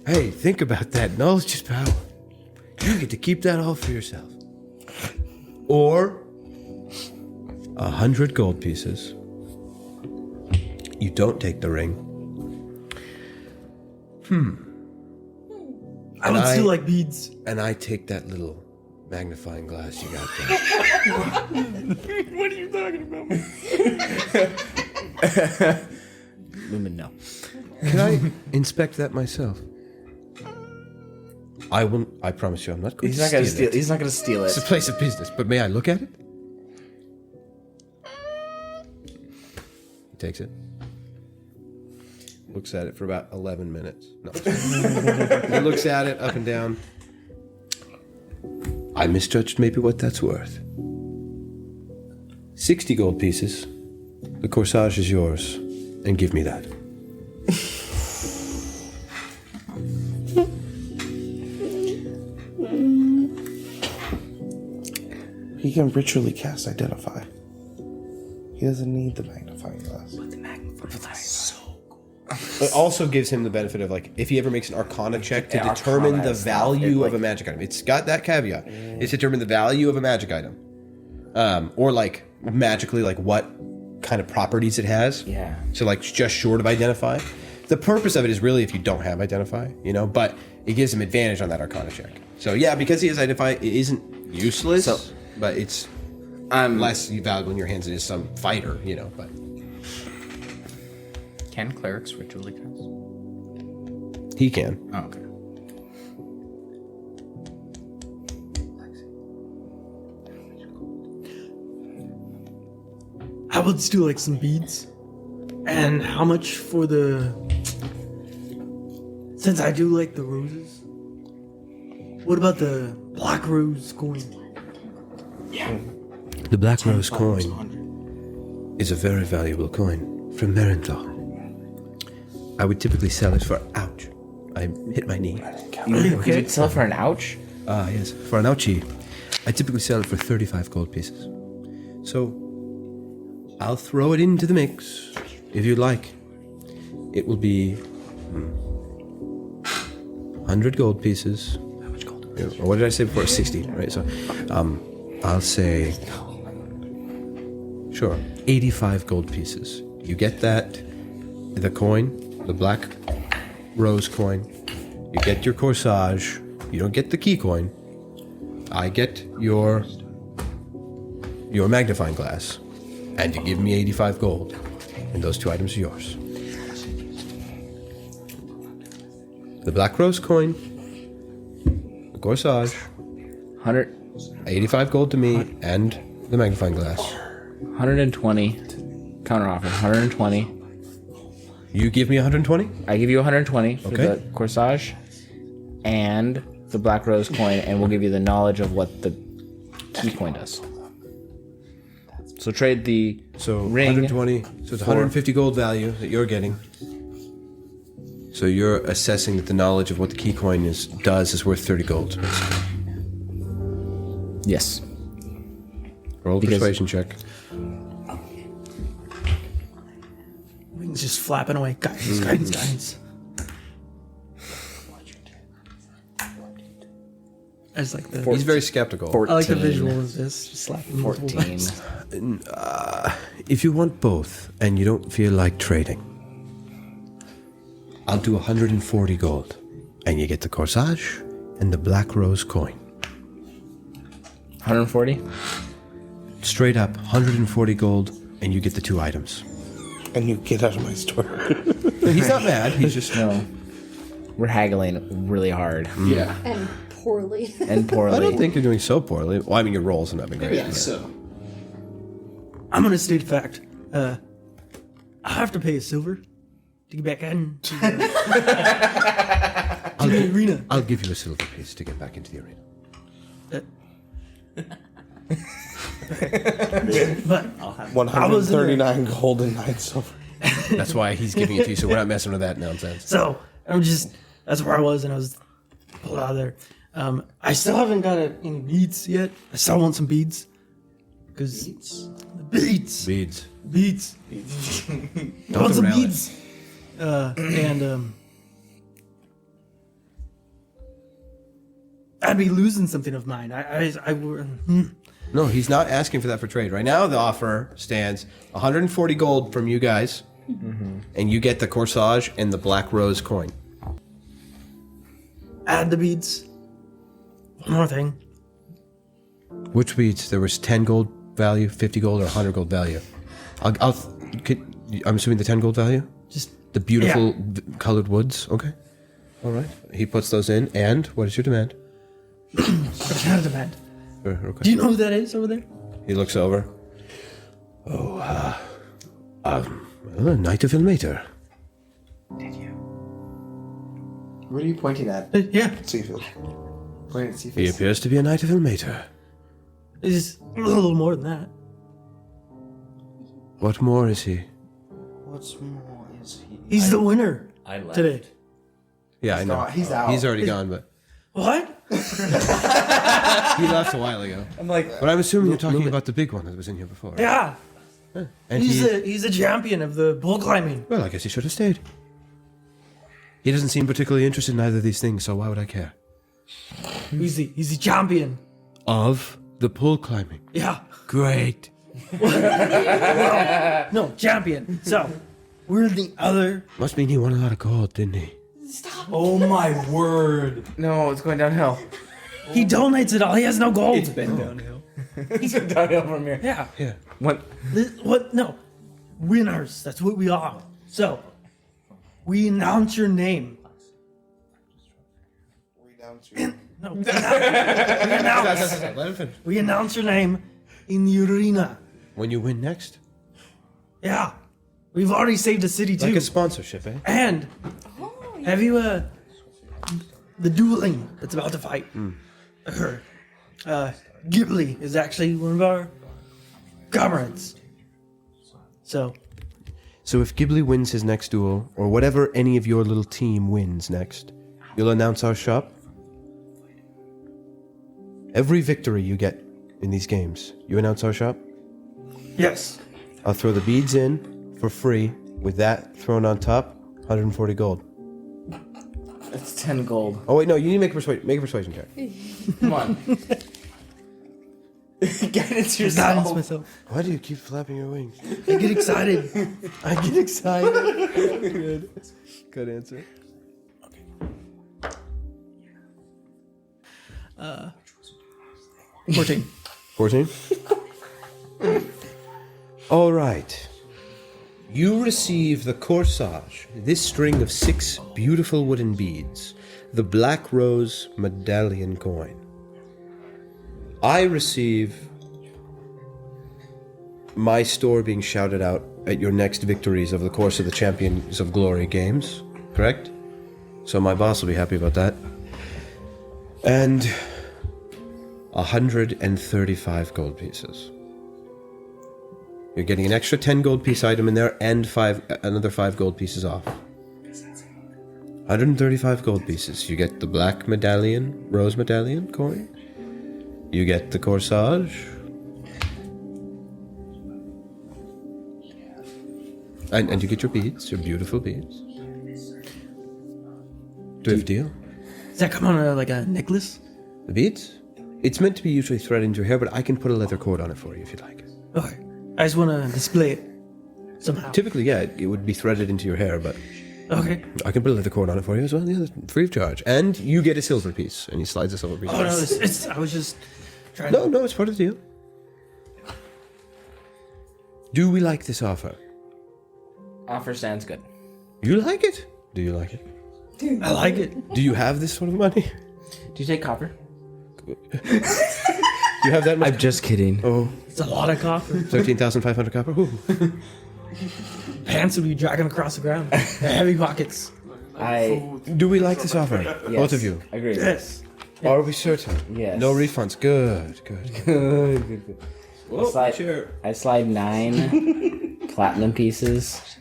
Hey, think about that. Knowledge is power. You get to keep that all for yourself. Or 100 gold pieces. You don't take the ring. I don't still like beads. And I take that little magnifying glass you got there. What are you talking about? Lumen, no. Can I inspect that myself? I will. I promise you, I'm not going He's to not gonna steal steal. it. He's not gonna steal It's a it. place of business, but may I look at it? He takes it. Looks at it for about 11 minutes. No. He looks at it up and down. I misjudged maybe what that's worth. 60 gold pieces. The corsage is yours. And give me that. He can ritually cast Identify. He doesn't need the magnifying glass. It also gives him the benefit of, like, if he ever makes an Arcana check to Yeah, determine Arcana the stuff, value it, of a magic item. It's got that caveat. It's determine the value of a magic item. Or, like, magically, like, what kind of properties it has. Yeah. So, like, just short of Identify. The purpose of it is really if you don't have Identify, you know, but it gives him advantage on that Arcana check. So, yeah, because he has Identify, it isn't useless, but it's less valuable in your hands than it is some fighter, you know. But Can clerics ritually cast? he can. Oh, okay. How about let's do like some beads? And how much for the... Since I do like the roses, what about the black rose coin? The Black Rose coin is a very valuable coin from Merenthal. I would typically sell it for... Ouch. I hit my knee. Okay. Sell it for an ouch? Yes. For an ouchie. I typically sell it for 35 gold pieces. So, I'll throw it into the mix, if you'd like. It will be 100 gold pieces. How much gold? Or what did I say before? 60, right? So, I'll say... Sure, 85 gold pieces. You get that, the coin, the Black Rose coin. You get your corsage. You don't get the key coin. I get your magnifying glass. And you give me 85 gold. And those 2 items are yours. The Black Rose coin, the corsage, 100, 85 gold to me, and the magnifying glass. 120. Counter offer, 120. You give me 120? I give you 120 for Okay. the corsage and the Black Rose coin, and we'll give you the knowledge of what the key coin does. So trade the ring. 120. So it's 150 gold value that you're getting. So you're assessing that the knowledge of what the key coin does is worth 30 gold. Basically. Yes. Roll a persuasion check. Wings just flapping away. Guidance. I just like the... He's very skeptical. 14. I like the visual of this. Just slapping multiple 14. times. If you want both and you don't feel like trading, I'll do 140 gold. And you get the corsage and the Black Rose coin. 140? Straight up, 140 gold, and you get the 2 items. And you get out of my store. He's not mad. He's just... No. We're haggling really hard. Yeah. And poorly. And poorly. I don't think you're doing so poorly. Well, I mean, your rolls have not been great. Yeah, so. I'm gonna state a fact. I have to pay a silver to get back in to the arena. I'll give you a silver piece to get back into the arena. But 139 gold and 9 silver. That's why he's giving it to you, so we're not messing with that nonsense. so that's where I was, and I was pulled out of there. I still haven't got any beads yet. I still want some beads. Beads. Beads. I want some beads. I'd be losing something of mine. No, he's not asking for that for trade. Right now, the offer stands 140 gold from you guys, and you get the corsage and the Black Rose coin. Add the beads. One more thing. Which beads? There was 10 gold value, 50 gold, or 100 gold value. I'm assuming the 10 gold value? Just the beautiful colored woods? Okay. All right. He puts those in, and what is your demand? It's not a demand. Okay. Do you know who that is over there? He looks over. Knight of Ilmater. What are you pointing at? Yeah. Cephus. Point at Cephus. He appears to be a Knight of Ilmater. It's a little more than that. What more is he? What's more is he? He's the winner I left. today. Yeah, I know. He's out. He's already gone, but What? he left a while ago. I'm like, But I'm assuming you're talking about the big one that was in here before. Yeah. And He's a champion of the bull climbing. Well, I guess he should have stayed. He doesn't seem particularly interested in either of these things, so why would I care? He's the champion. Of the pole climbing. Yeah. Great. No, champion. So, we're the other. Must mean he won a lot of gold, didn't he? oh my word. No, it's going downhill. He donates it all. He has no gold. It's been downhill. He's a downhill from here. Yeah. Yeah. What? What? No. Winners. That's what we are. So, we announce your name. No. We announce your name in the arena. When you win next. Yeah. We've already saved a city too. Like a sponsorship, eh? And have you the dueling that's about to fight? Her. Ghibly is actually one of our comrades. So if Ghibli wins his next duel, or whatever any of your little team wins next, you'll announce our shop. Every victory you get in these games, you announce our shop. yes. I'll throw the beads in for free. With that thrown on top, 140 gold. It's 10 gold. Oh wait, no, you need to make a persuasion check. Come on. Guidance Guidance yourself. myself. Why do you keep flapping your wings? I get excited. Good answer. 14. 14? All right. You receive the corsage, this string of 6 beautiful wooden beads, the Black Rose medallion coin. I receive my store being shouted out at your next victories over the course of the Champions of Glory games, correct? So my boss will be happy about that. And 135 gold pieces. You're getting an extra 10 gold piece item in there and another 5 gold pieces off. 135 gold pieces. You get the black medallion, rose medallion coin. You get the corsage. And you get your beads, your beautiful beads. Do we have a deal? Does that come on like a necklace? The beads? It's meant to be usually threaded into your hair, but I can put a leather cord on it for you if you'd like. Okay. I just want to display it somehow. Typically, yeah, it would be threaded into your hair, but Okay. I can put a leather cord on it for you as well, yeah, free of charge. And you get a silver piece, and he slides a silver piece. Oh no, it's I was just trying. No, it's part of the deal. Do we like this offer? Offer sounds good. You like it? Do you like it? I like it. Do you have this sort of money? Do you take copper? You have that much? I'm just kidding. Oh, It's a lot of copper. 13,500 copper. Ooh. Pants would be dragging across the ground. They're heavy pockets. Do we like this offer? Yes. Both of you? Agree. Yes. Are we certain? Yes. No refunds. Good. I slide 9 platinum pieces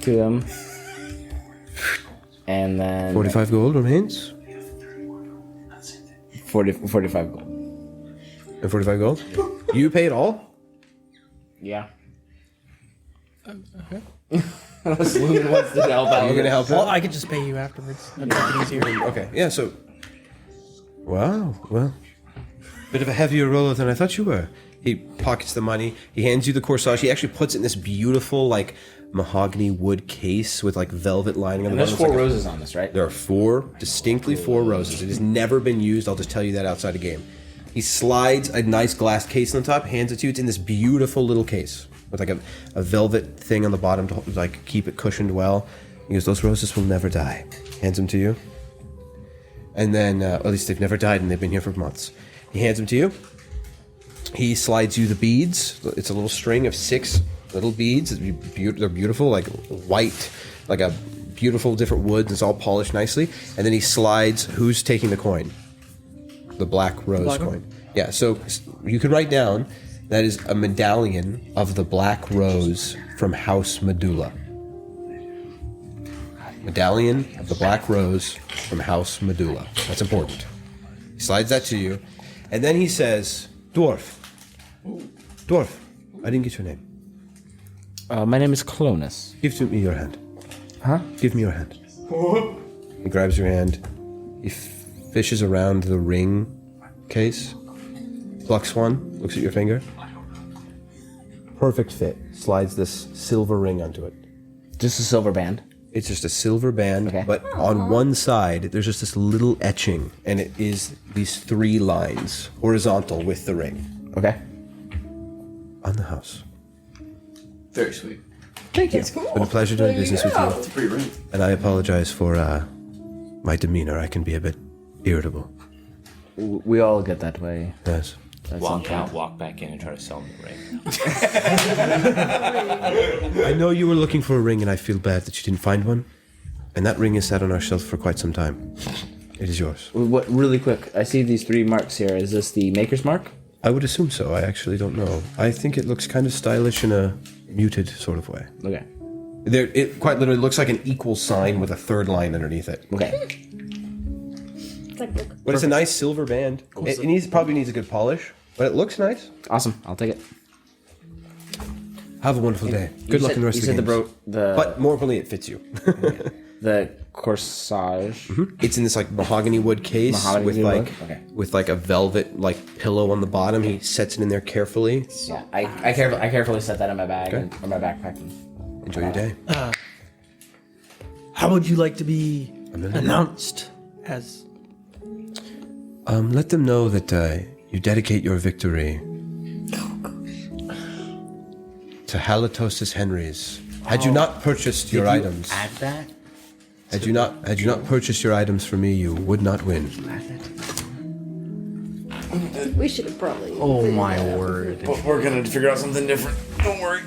to him. And then 45 gold remains. 45 gold. And 45 gold? You pay it all? Yeah. Unless Loon wants to help out. You're going to help Well, out? I could just pay you afterwards. That'd make it easier. Okay, yeah, so... Wow, well... Bit of a heavier roller than I thought you were. He pockets the money. He hands you the corsage. He actually puts it in this beautiful, like, mahogany wood case with, like, velvet lining on the And bottom. there's 4 It's like roses on this, right? There are 4, distinctly 4 roses. It has never been used. I'll just tell you that outside a game. He slides a nice glass case on the top, hands it to you. It's in this beautiful little case with like a velvet thing on the bottom to like keep it cushioned well. He goes, "Those roses will never die." Hands them to you. And then, at least they've never died and they've been here for months. He hands them to you. He slides you the beads. It's a little string of 6 little beads. They're beautiful, like white, like a beautiful different wood. It's all polished nicely. And then he slides who's taking the coin. The black rose coin. Yeah, so you can write down that is a medallion of the black rose from House Medulla. Medallion of the black rose from House Medulla. That's important. He slides that to you. And then he says, Dwarf, I didn't get your name. My name is Clonus. Give me your hand. Huh? Give me your hand. He grabs your hand. He fishes around the ring case. Plucks one. Looks at your finger. Perfect fit. Slides this silver ring onto it. Just a silver band? It's just a silver band, but on one side, there's just this little etching, and it is these 3 lines, horizontal with the ring. Okay. On the house. Very sweet. Thank you. That's cool. It's been a pleasure doing There you business with go. you. It's a pretty ring. And I apologize for my demeanor. I can be a bit irritable. We all get that way. Yes. Walk out, walk back in, and try to sell him the ring. I know you were looking for a ring, and I feel bad that you didn't find one. And that ring has sat on our shelf for quite some time. It is yours. What? Really quick. I see these 3 marks here. Is this the maker's mark? I would assume so. I actually don't know. I think it looks kind of stylish in a muted sort of way. Okay. It quite literally looks like an equal sign with a 3rd line underneath it. Okay. It's like, look. But it's a nice silver band. It probably needs a good polish, but it looks nice. Awesome. I'll take it. Have a wonderful day. Good luck in the rest of the games. But more importantly, it fits you. The corsage. It's in this like mahogany wood case with like a velvet like pillow on the bottom. He sets it in there carefully. Yeah, I carefully set that in my bag or my backpack. Enjoy your day. How would you like to be announced as? Let them know that you dedicate your victory to Halitosis Henry's. Had you not purchased your items, Add that. had you not purchased your items for me, you would not win. We should have probably. Oh my word! But we're gonna figure out something different. Don't worry.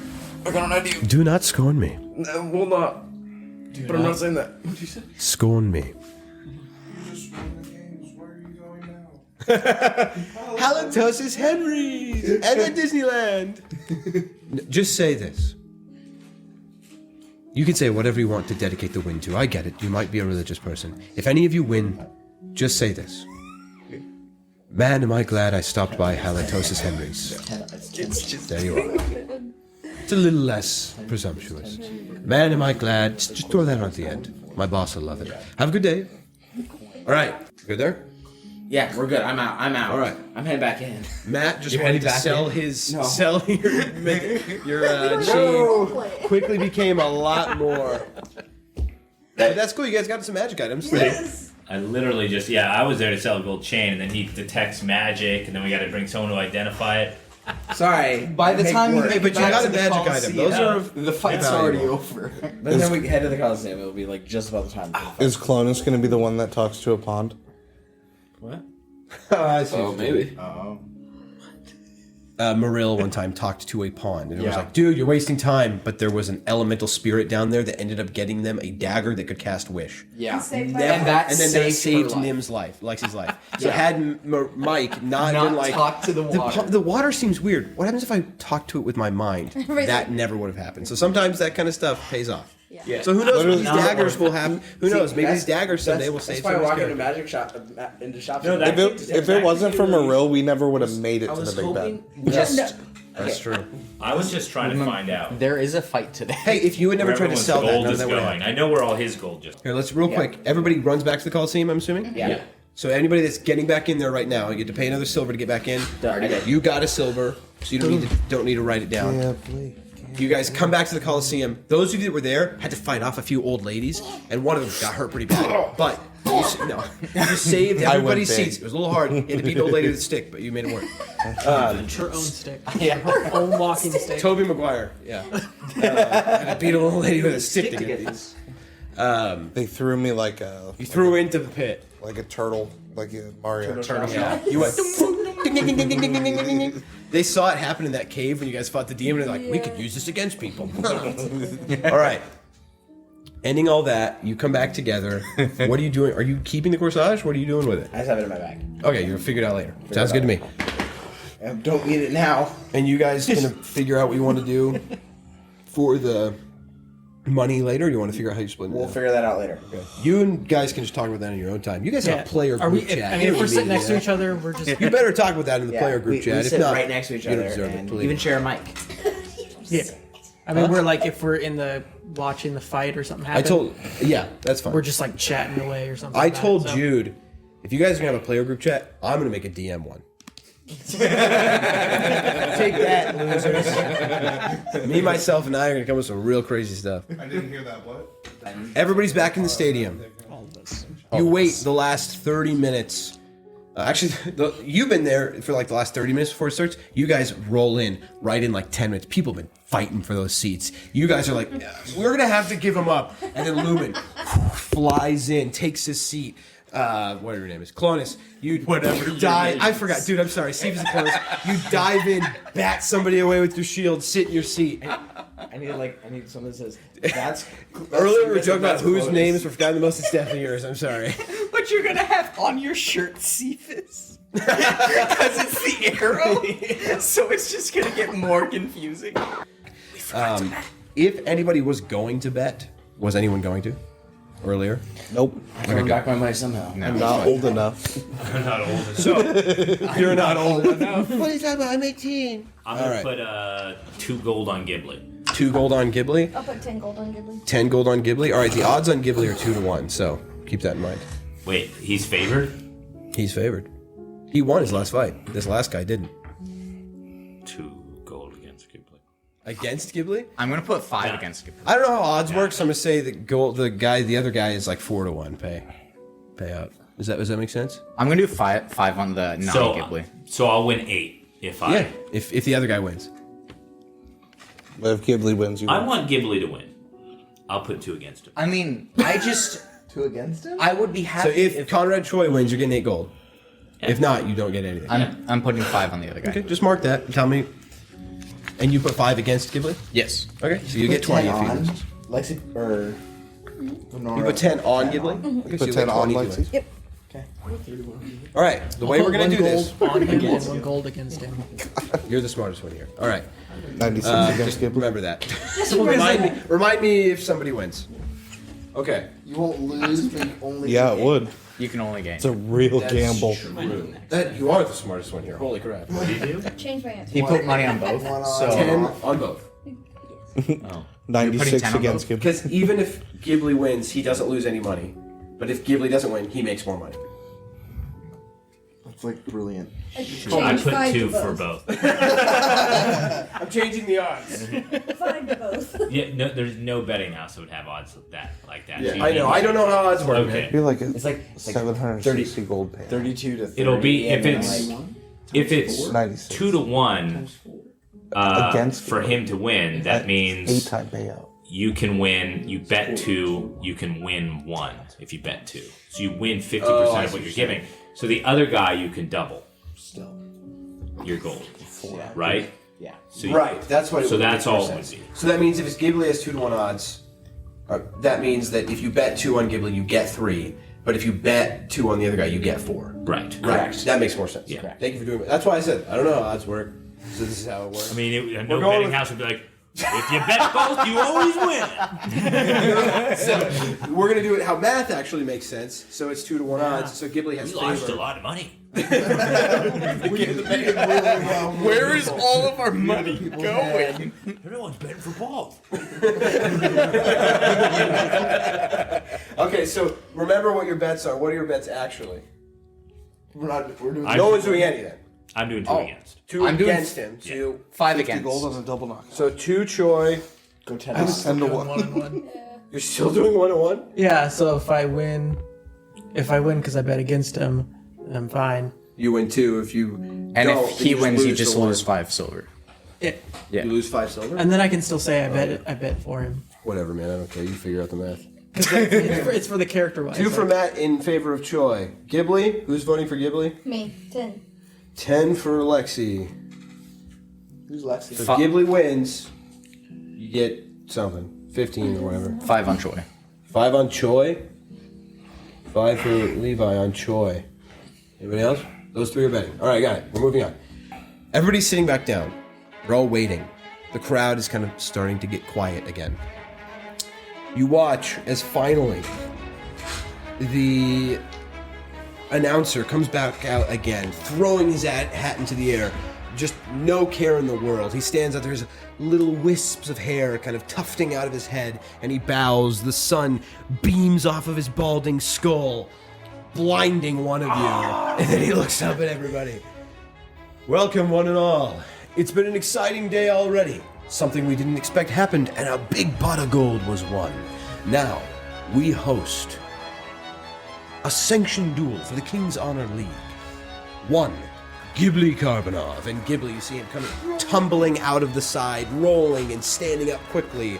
I got an idea. Do not scorn me. No, we'll not. But I'm not saying that. What'd you say? Scorn me. Halitosis Henry's and at Disneyland. Just say this. You can say whatever you want to dedicate the win to. I get it. You might be a religious person. If any of you win, just say this. Man, am I glad I stopped by Halitosis Henry's. There you are. It's a little less presumptuous. Man, am I glad. Just throw that on at the end. My boss will love it. Have a good day. All right. Good there? Yeah, we're good. I'm out. All right. I'm heading back in. Matt just You're wanted to heading back sell in? your chain. Quickly became a lot more. But that's cool. You guys got some magic items. Yes. I literally just, I was there to sell a gold chain, and then he detects magic, and then we got to bring someone to identify it. Sorry. By the time you make But it you back got to a the magic item. Those Coliseum, are the fight's already over. But then we head to the Coliseum. It'll be like just about the time. Is Clonus going to be the one that talks to a pond? What? I see. Oh, maybe. Maril one time talked to a pond, and it was like, dude, you're wasting time. But there was an elemental spirit down there that ended up getting them a dagger that could cast Wish. Yeah. Saved by And life. then that saved Nim's life, Lexi's life. So had Mike not been like, talk to the water. The water seems weird. What happens if I talk to it with my mind? That never would have happened. So sometimes that kind of stuff pays off. Yeah. So who knows? Literally- These daggers will have. Who knows? Maybe these daggers someday will save. That's why I walk into somebody's magic shop into shops. No, that- If it wasn't for Maril, we never would have made it to the big bed. character. That's true. I was just trying to find out There is a fight today. Hey, if you had never where tried to everyone's sell that, gold none of is that would have going. happened. I know where all his gold just. Here, let's real quick. Everybody runs back to the Coliseum. I'm assuming. Yeah. So anybody that's getting back in there right now, you get to pay another silver to get back in. Already did. You got a silver, so you don't need to write it down. Yeah, please. You guys come back to the Coliseum. Those of you that were there had to fight off a few old ladies, and one of them got hurt pretty bad. But you saved everybody's big. seats. It was a little hard. You had to beat the old lady with a stick, but you made it work. Her own stick. Her own walking stick. Toby Maguire, yeah. Had to beat an old lady with a stick to get these. They threw me like a You threw into the pit. like a turtle, like a Mario. Yeah. You went. Ding, ding, ding, ding, ding, ding, ding, ding, ding. They saw it happen in that cave when you guys fought the demon. And they're like, we could use this against people. All right. Ending all that, you come back together. What are you doing? Are you keeping the corsage? What are you doing with it? I just have it in my bag. Okay, you'll figure it out later. Sounds good to me. I don't need it now. And you guys gonna figure out what you want to do for the money later? Or you want to figure out how you split it? We'll down? figure that out later. You and guys can just talk about that in your own time. You guys have a player Are group we? chat. I mean, if we're sitting next to Yeah. each other, we're just. You better talk about that in the player group we, chat. We If sit not, right next to each you don't other deserve it. and Believe even me. share a mic. Yeah. I mean, we're like if we're in the watching the fight or something happen. Yeah, that's fine. We're just like chatting away or something. I like that, told so. Jude, if you guys are gonna have a player group chat, I'm gonna make a DM one. Take that, losers. Me, myself, and I are gonna come with some real crazy stuff. I didn't hear that. What? Everybody's back in the stadium. You wait the last 30 minutes. Actually, you've been there for like the last 30 minutes before it starts. You guys roll in right in like 10 minutes. People have been fighting for those seats. You guys are like, we're gonna have to give them up. And then Lumen flies in, takes his seat. Whatever your name is, Clonus. You dive. I forgot, dude. I'm sorry. Cephus and Clonus. You dive in, bat somebody away with your shield, sit in your seat. I need someone that says that's. Earlier we were joking about whose names were forgotten the most. It's definitely yours. I'm sorry. But you're gonna have on your shirt Cephus. Because it's the arrow. So it's just gonna get more confusing. If anybody was going to bet, was anyone going to? Earlier? Nope. I can back my money somehow. I'm not old enough. I'm not old enough. You're not old enough. What are you talking about? I'm 18. I'm gonna put 2 gold on Ghibli. 2 gold on Ghibli. I'll put 10 gold on Ghibli. 10 gold on Ghibli. All right, the odds on Ghibli are 2 to 1, so keep that in mind. Wait, he's favored? He's favored. He won his last fight. This last guy didn't. 2 gold against Ghibli. Against Ghibli? I'm gonna put 5 against Ghibli. I don't know how odds work, so I'm gonna say that the other guy is like 4 to 1 payout. Does that make sense? I'm gonna do 5 on the non-Ghibli. So I'll win 8 if I. Yeah. If the other guy wins. But if Ghibli wins, you win. I want Ghibli to win. I'll put 2 against him. I mean, I just 2 against him? I would be happy So if Conrad Choi wins, you're getting 8 gold. If not, you don't get anything. I'm putting 5 on the other guy. Okay, just mark that and tell me. And you put 5 against Ghibli? Yes. Okay, so you get 20 if you lose. Lexi or Venora. You put 10 on Ghibli? Okay, so Put you 10 get on 20 if you Lexi? win. Yep. All right, the way we're going to do this. On him, 1 gold against him. You're the smartest one here. All right. 96 Just against Ghibli. remember that. Remind me if somebody wins. Okay. You won't lose, but you only. Yeah, it would. You can only gain. It's a real gamble. You are the smartest one here. Holy crap. What do you do? Change my answer. He put money on both. So 10 on both. Oh. 96 10 on against Ghibli. Because even if Ghibli wins, he doesn't lose any money. But if Ghibli doesn't win, he makes more money. That's like brilliant. I Change put 5 2 to for both. both. I'm changing the odds. 5 to both. Yeah, no, there's no betting house that would have odds like that. Yeah, I know. I don't know how odds work. Okay. You're like It's like 760 gold pay. 32 to 30. It'll be and if it's 96. 2 to 1 Against for him to win. That means 8-time payout. you can win. You bet 2, you can win 1 if you bet 2. So you win 50% of what you're giving. So the other guy you can double Still. your gold, right? Yeah. So you- Right, that's what it So would that's make more all it would sense. be. So that means if it's Ghibli has 2 to 1 odds, that means that if you bet 2 on Ghibli, you get 3. But if you bet 2 on the other guy, you get 4. Right. Right. That makes more sense. Yeah. Thank you for doing that. That's why I said I don't know how odds work. So this is how it works. I mean, no We're going betting with- house would be like, if you bet both, you always win. So we're gonna do it how math actually makes sense. So it's 2 to 1 odds. So Ghibli has You lost a favor. lot of money. where is all of our money going? Everyone's betting for both. Okay, so remember what your bets are. What are your bets actually? We're doing. No one's doing any then. I'm doing 2 against. 2 I'm doing against him. yeah. 2. 5 50 against. gold on a double knock. So 2 Choi. Go 10 And off. 10 to 1 1. and 1. You're still doing 1 to 1. Yeah, so if I win because I bet against him, I'm fine. You win 2 if you. And don't, if then he wins, you lose just the one. lose 5 silver. Yeah. Yeah. You lose 5 silver. And then I can still say I bet for him. Whatever, man. I don't care. You figure out the math. It's for the character wise. 2 for Matt in favor of Choi. Ghibli. Who's voting for Ghibli? Me. 10. 10 for Lexi. Who's Lexi? So if Ghibli wins, you get something. 15 or whatever. 5 on Choi. 5 on Choi. 5 for Levi on Choi. Anybody else? Those 3 are betting. All right, got it. We're moving on. Everybody's sitting back down. We're all waiting. The crowd is kind of starting to get quiet again. You watch as finally the announcer comes back out again, throwing his hat into the air. Just no care in the world. He stands out, there's little wisps of hair kind of tufting out of his head, and he bows. The sun beams off of his balding skull, blinding one of you. And then he looks up at everybody. Welcome, one and all. It's been an exciting day already. Something we didn't expect happened, and a big pot of gold was won. Now, we host a sanctioned duel for the King's Honor League. One, Ghibly Karbonov. And Ghibly, you see him coming, tumbling out of the side, rolling and standing up quickly.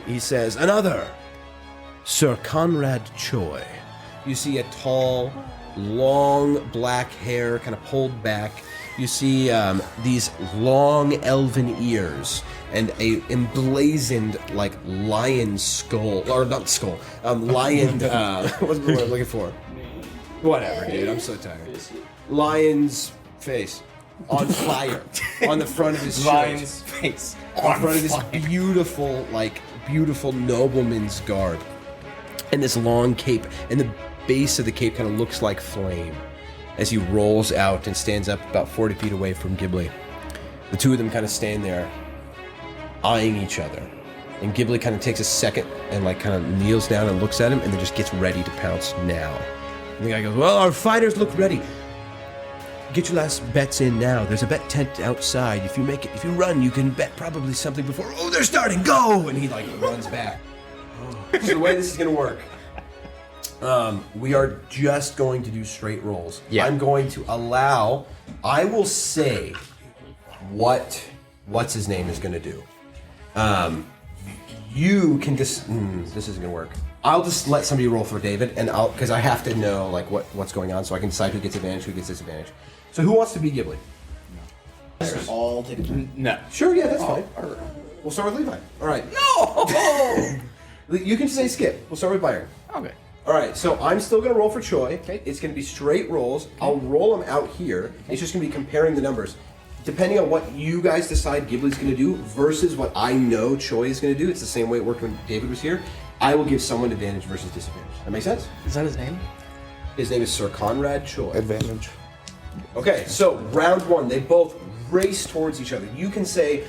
He says, another, Sir Conrad Choi. You see a tall, long black hair kind of pulled back. You see these long elven ears and a emblazoned like lion skull, or not skull, lion. What's the word I'm looking for? Whatever, dude. I'm so tired. Lion's face on fire on the front of his shirt. Lion's face on front of this beautiful nobleman's garb, and this long cape, and the base of the cape kind of looks like flame as he rolls out and stands up about 40 feet away from Ghibli. The two of them kind of stand there, eyeing each other. And Ghibli kind of takes a second and like kind of kneels down and looks at him and then just gets ready to pounce now. And the guy goes, well, our fighters look ready. Get your last bets in now. There's a bet tent outside. If you run, you can bet probably something before, oh, they're starting, go! And he like runs back. So the way this is going to work, we are just going to do straight rolls. Yeah. I'm going to I will say what's his name is going to do. You can just, this isn't going to work. I'll just let somebody roll for David, and because I have to know like what's going on, so I can decide who gets advantage, who gets disadvantage. So who wants to be Ghibli? All take no. Sure, yeah, that's fine. We'll start with Levi. All right. No! You can say skip. We'll start with Byron. Okay. All right, so I'm still going to roll for Choi. Okay. It's going to be straight rolls. Okay. I'll roll them out here. Okay. It's just going to be comparing the numbers. Depending on what you guys decide Ghibli's going to do versus what I know Choi is going to do, it's the same way it worked when David was here. I will give someone advantage versus disadvantage. That make sense? Is that his name? His name is Sir Conrad Choi. Advantage. Okay, so round one, they both race towards each other. You can say,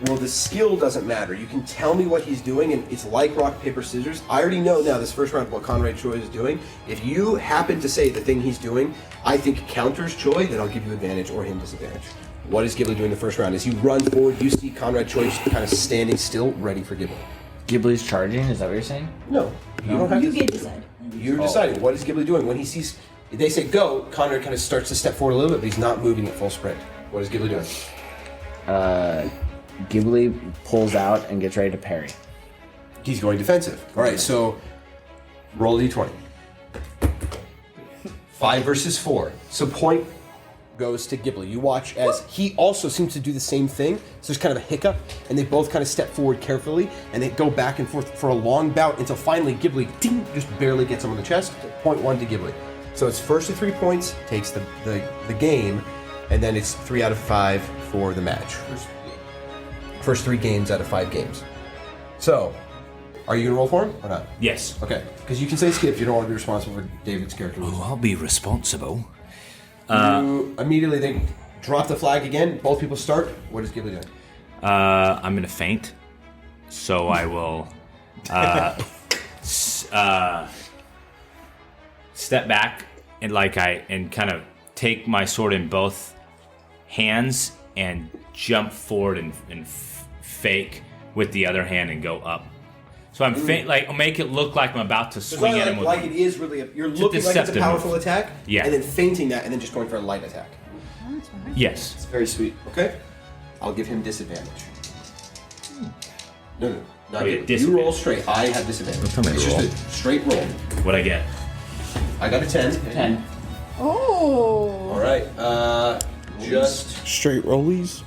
well, the skill doesn't matter. You can tell me what he's doing, and it's like rock, paper, scissors. I already know now this first round what Conrad Choi is doing. If you happen to say the thing he's doing, I think counters Choi, then I'll give you advantage or him disadvantage. What is Ghibli doing the first round? As he runs forward, you see Conrad Choi just kind of standing still, ready for Ghibli. Ghibli's charging, is that what you're saying? No. You don't have You to. get to decide. You're deciding. What is Ghibli doing? When he sees, they say go, Conrad kind of starts to step forward a little bit, but he's not moving at full sprint. What is Ghibli doing? Ghibli pulls out and gets ready to parry. He's going defensive. All right, so roll a d20. 5 versus 4. So point goes to Ghibli. You watch as he also seems to do the same thing. So there's kind of a hiccup, and they both kind of step forward carefully, and they go back and forth for a long bout until finally Ghibli ding, just barely gets him on the chest. Point 1 to Ghibli. So it's first to 3 points, takes the game, and then it's 3 out of 5 for the match. First 3 games out of 5 games. So, are you gonna roll for him or not? Yes. Okay, because you can say skip if you don't want to be responsible for David's character. Oh, I'll be responsible. You immediately they drop the flag again. Both people start. What is Ghibli doing? I'm gonna faint, so I will step back and kind of take my sword in both hands and jump forward and fake with the other hand and go up. So I'm make it look like I'm about to swing at him with it is really you're looking like it's a powerful attack, yeah, and then feinting that and then just going for a light attack. Yes, it's very sweet. Okay, I'll give him disadvantage. No, not you roll straight. I have disadvantage. Tell me it's just a straight roll. What I get? I got a 10. 10. Oh. All right. Just straight rollies.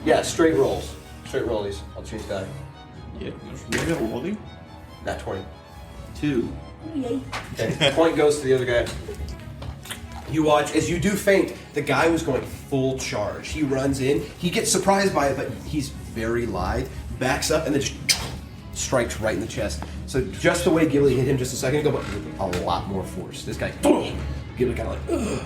Yeah, straight rolls. Straight rollies. I'll change that. Yeah. Maybe a rolling? Not 20. 2. Okay. Point goes to the other guy. You watch as you do faint. The guy was going full charge. He runs in. He gets surprised by it, but he's very lithe. Backs up and then just strikes right in the chest. So just the way Ghibli hit him just a second ago, but with a lot more force. This guy, Ghibli kind of like. Ugh.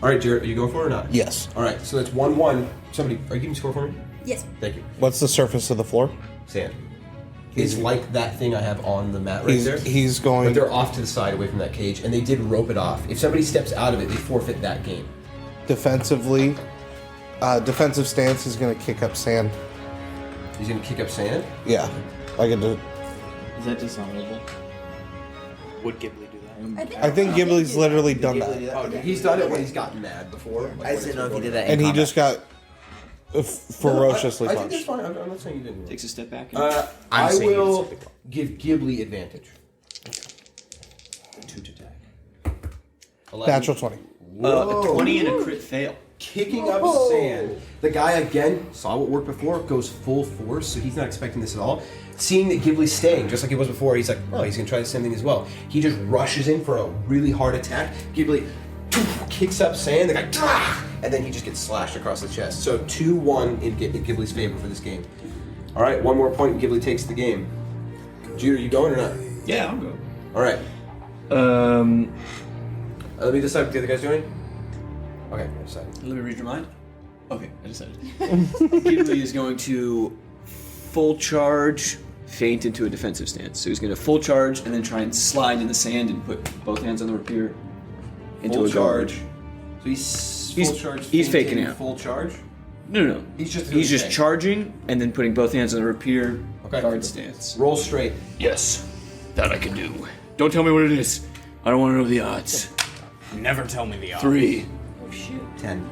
All right, Jared, are you going for it or not? Yes. All right, so that's 1-1. Somebody, are you giving me a score for me? Yes. Thank you. What's the surface of the floor? Sand. It's like that thing I have on the mat right there. He's going. But they're off to the side away from that cage, and they did rope it off. If somebody steps out of it, they forfeit that game. Defensively, defensive stance. He's going to kick up sand. He's going to kick up sand? Yeah. Like a. Is that dishonorable? Would Ghibly do that? I think Ghibli's literally done that. Okay. He's done it when he's gotten mad before. Like I just didn't know if he did that. And he just got ferociously I think that's punched. fine. I'm not saying you didn't. Takes a step back. I will give Ghibly advantage. 2 to attack. 11. Natural 20. A 20 and a crit fail. Kicking up sand. The guy again saw what worked before, goes full force, so he's not expecting this at all. Seeing that Ghibli's staying, just like he was before, he's like, oh, he's gonna try the same thing as well. He just rushes in for a really hard attack. Ghibli kicks up sand, the guy, and then he just gets slashed across the chest. So 2-1 in Ghibli's favor for this game. All right, one more point, Ghibli takes the game. Jude, are you going or not? Yeah, I'll go. All right. Let me decide what the other guy's doing. Okay, I decided. Let me read your mind. Okay, I decided. Ghibli is going to full charge, feint into a defensive stance. So he's going to full charge and then try and slide in the sand and put both hands on the rapier into Full a guard. charge. So he's full charge. He's faking feinting, out. Full charge. No. He's just charging and then putting both hands on the rapier. Okay. Guard stance. Roll straight. Yes, that I can do. Don't tell me what it is. I don't want to know the odds. Never tell me the odds. 3. 10.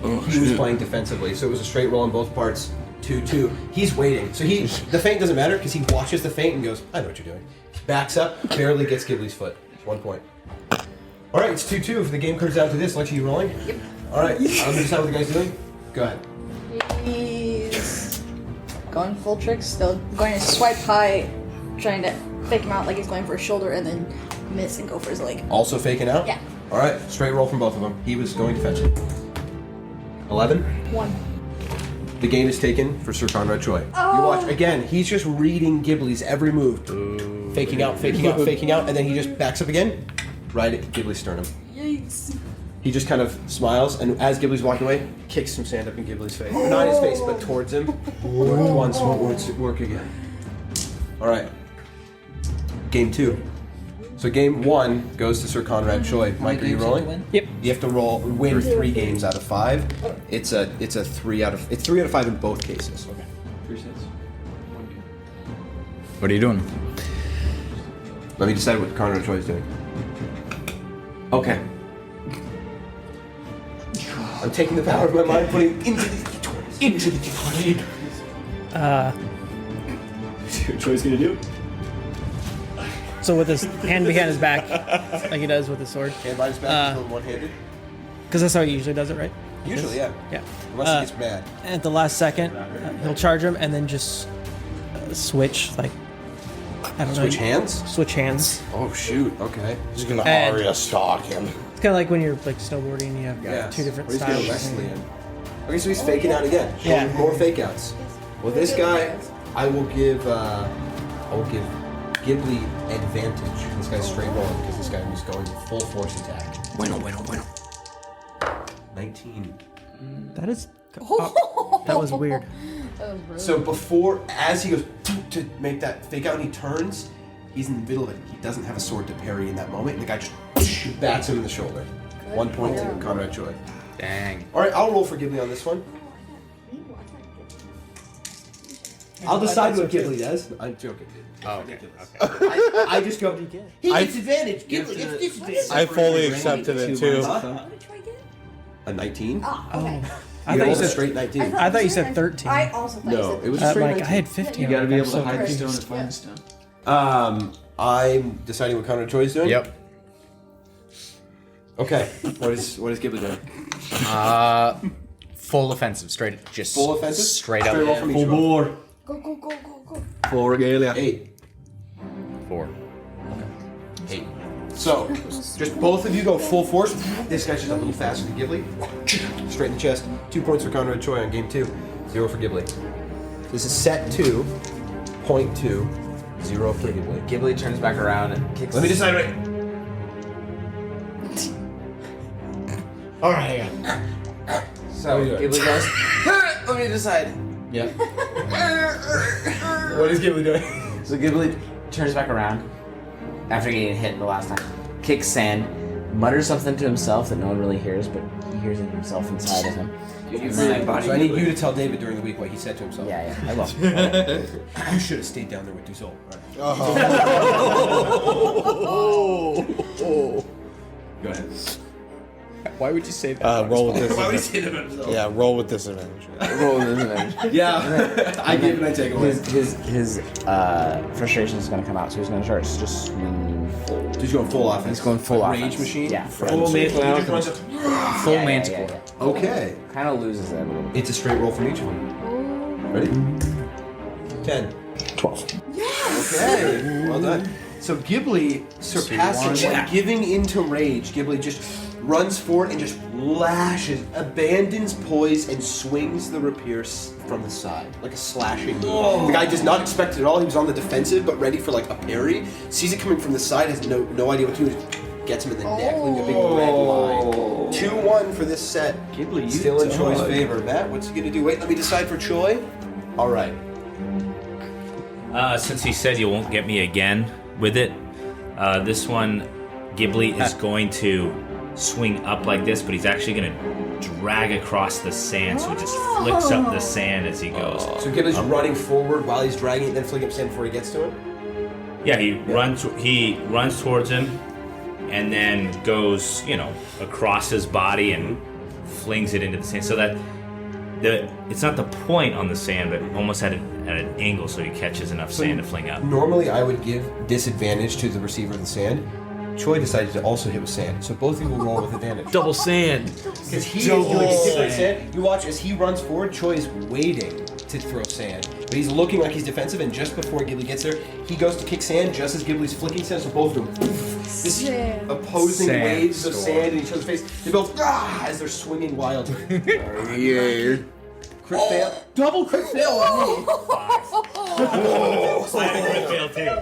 Oh, He was shit. playing defensively, so it was a straight roll on both parts. 2-2. He's waiting. So the feint doesn't matter because he watches the feint and goes, I know what you're doing. Backs up, barely gets Ghibli's foot. 1 point. All right, it's 2-2. If the game comes down to this, Lexi, you rolling? Yep. All right, I'm going to decide what the guy's doing. Go ahead. He's going full trick, still going to swipe high, trying to fake him out like he's going for his shoulder and then miss and go for his leg. Also faking out? Yeah. All right, straight roll from both of them. He was going defensive. 11. 1. The game is taken for Sir Conrad Choi. You watch again. He's just reading Ghibli's every move, faking out, and then he just backs up again, right at Ghibli's sternum. Yikes. He just kind of smiles, and as Ghibli's walking away, kicks some sand up in Ghibli's face. Not in his face, but towards him. Worked once, won't work again. All right. Game 2. So game 1 goes to Sir Conrad Choi. Mike, are you rolling? Yep. You have to win 3 games out of 5. It's 3 out of 5 in both cases. Okay. 3 sets. What are you doing? Let me decide what Conrad Choi is doing. Okay. I'm taking the power of my mind, putting it into the D20. Into the D20. See what Troy's gonna do? So with his hand behind his back, like he does with his sword. Hand behind his back, holding one-handed. Because that's how he usually does it, right? Usually, yeah. Yeah. Unless he gets mad. And at the last second, he'll charge him and then just switch, like, I don't know. Switch hands? Switch hands. Oh shoot! Okay. He's gonna And- Arya stalk him. It's kind of like when you're like snowboarding, you have Yeah. 2 different Or he's getting styles. Leslie in. Okay, so he's faking out again. Yeah. More fake outs. Well, this guy, I will give Ghibli advantage. This guy's straight rolling because this guy was going full force attack. Bueno. 19. That is. That was weird. That was rude. So before, as he goes to make that fake out and he turns, he's in the middle of it. He doesn't have a sword to parry in that moment, and the guy just bats him in the shoulder. 1 point to Conrad Choi. Dang. All right, I'll roll for Ghibli on this one. I'll decide what Ghibli does. I'm joking, dude. Oh, okay. I just go, he gets advantage. Ghibli gets disadvantage. I fully accepted it too. What did you try again? A 19? Oh, okay. I You thought you rolled a said straight 19. I thought you said 13. I also thought you No, said it was a Like, straight I 19. had 15. You gotta be I'm able so to hide the crazy. stone and find the stone. I'm deciding what Conrad Choi is doing. Yep. Okay. What is Ghibli doing? Full offensive, straight, just Full offensive? straight Straight roll up. from each roll. More. Go. For regalia. 8. 4. 8. So, just both of you go full force. This guy's just a little faster than Ghibli. Straight in the chest. 2 points for Conrad Choi on game 2. 0 for Ghibli. This is set 2. Point 2. 0 for Ghibli. Ghibli turns back around and kicks. Let me decide right. Alright, hang on. So Ghibli goes. Let me decide. Yeah. What is Ghibli doing? So Ghibli turns back around after getting hit the last time, kicks sand, mutters something to himself that no one really hears, but he hears it himself inside of him. So I need you to tell David during the week what he said to himself. Yeah, I will. You should have stayed down there with Dusol. Go ahead. Why would you say that? Roll with disadvantage. Why would he say that about himself? Yeah, roll with disadvantage. Roll with disadvantage. Yeah, I give and I take away. His frustration is going to come out, so he's going to start just swinging full. He's going full offense. He's going full Rage offense. machine? Yeah. Full manticore. Full manticore. Okay. Kind of loses it a little bit. It's a straight roll from each of them. Ready? 10. 12. Okay. Well done. So Ghibli, surpassing, giving into rage, Ghibli just runs forward and just lashes, abandons poise, and swings the rapier from the side, like a slashing move. The guy does not expect it at all. He was on the defensive, but ready for like a parry. Sees it coming from the side, has no idea what to do. Gets him in the neck, leaving a big red line. 2-1 for this set. Ghibli, Still in Choi's favor. Matt, what's he gonna do? Wait, let me decide for Choi. All right. Since he said you won't get me again with it, this one, Ghibli is going to swing up like this, but he's actually going to drag across the sand, so he just flicks up the sand as he goes. So Ghibli's running forward while he's dragging it, then flicking up sand before he gets to him? Yeah, he runs towards him, and then goes, across his body and flings it into the sand, so that it's not the point on the sand, but almost at an angle, so he catches enough sand to fling up. Normally, I would give disadvantage to the receiver of the sand. Choi decided to also hit with sand, so both of you will roll with advantage. Double sand. Because he is doing different sand. You watch as he runs forward, Choi is waiting to throw sand. But he's looking like he's defensive, and just before Ghibli gets there, he goes to kick sand just as Ghibli's flicking sand, so both of them, this opposing waves of sand in each other's face. They both, as they're swinging wildly. Yeah. Crit fail. Double crit fail on me. I had a crit fail too.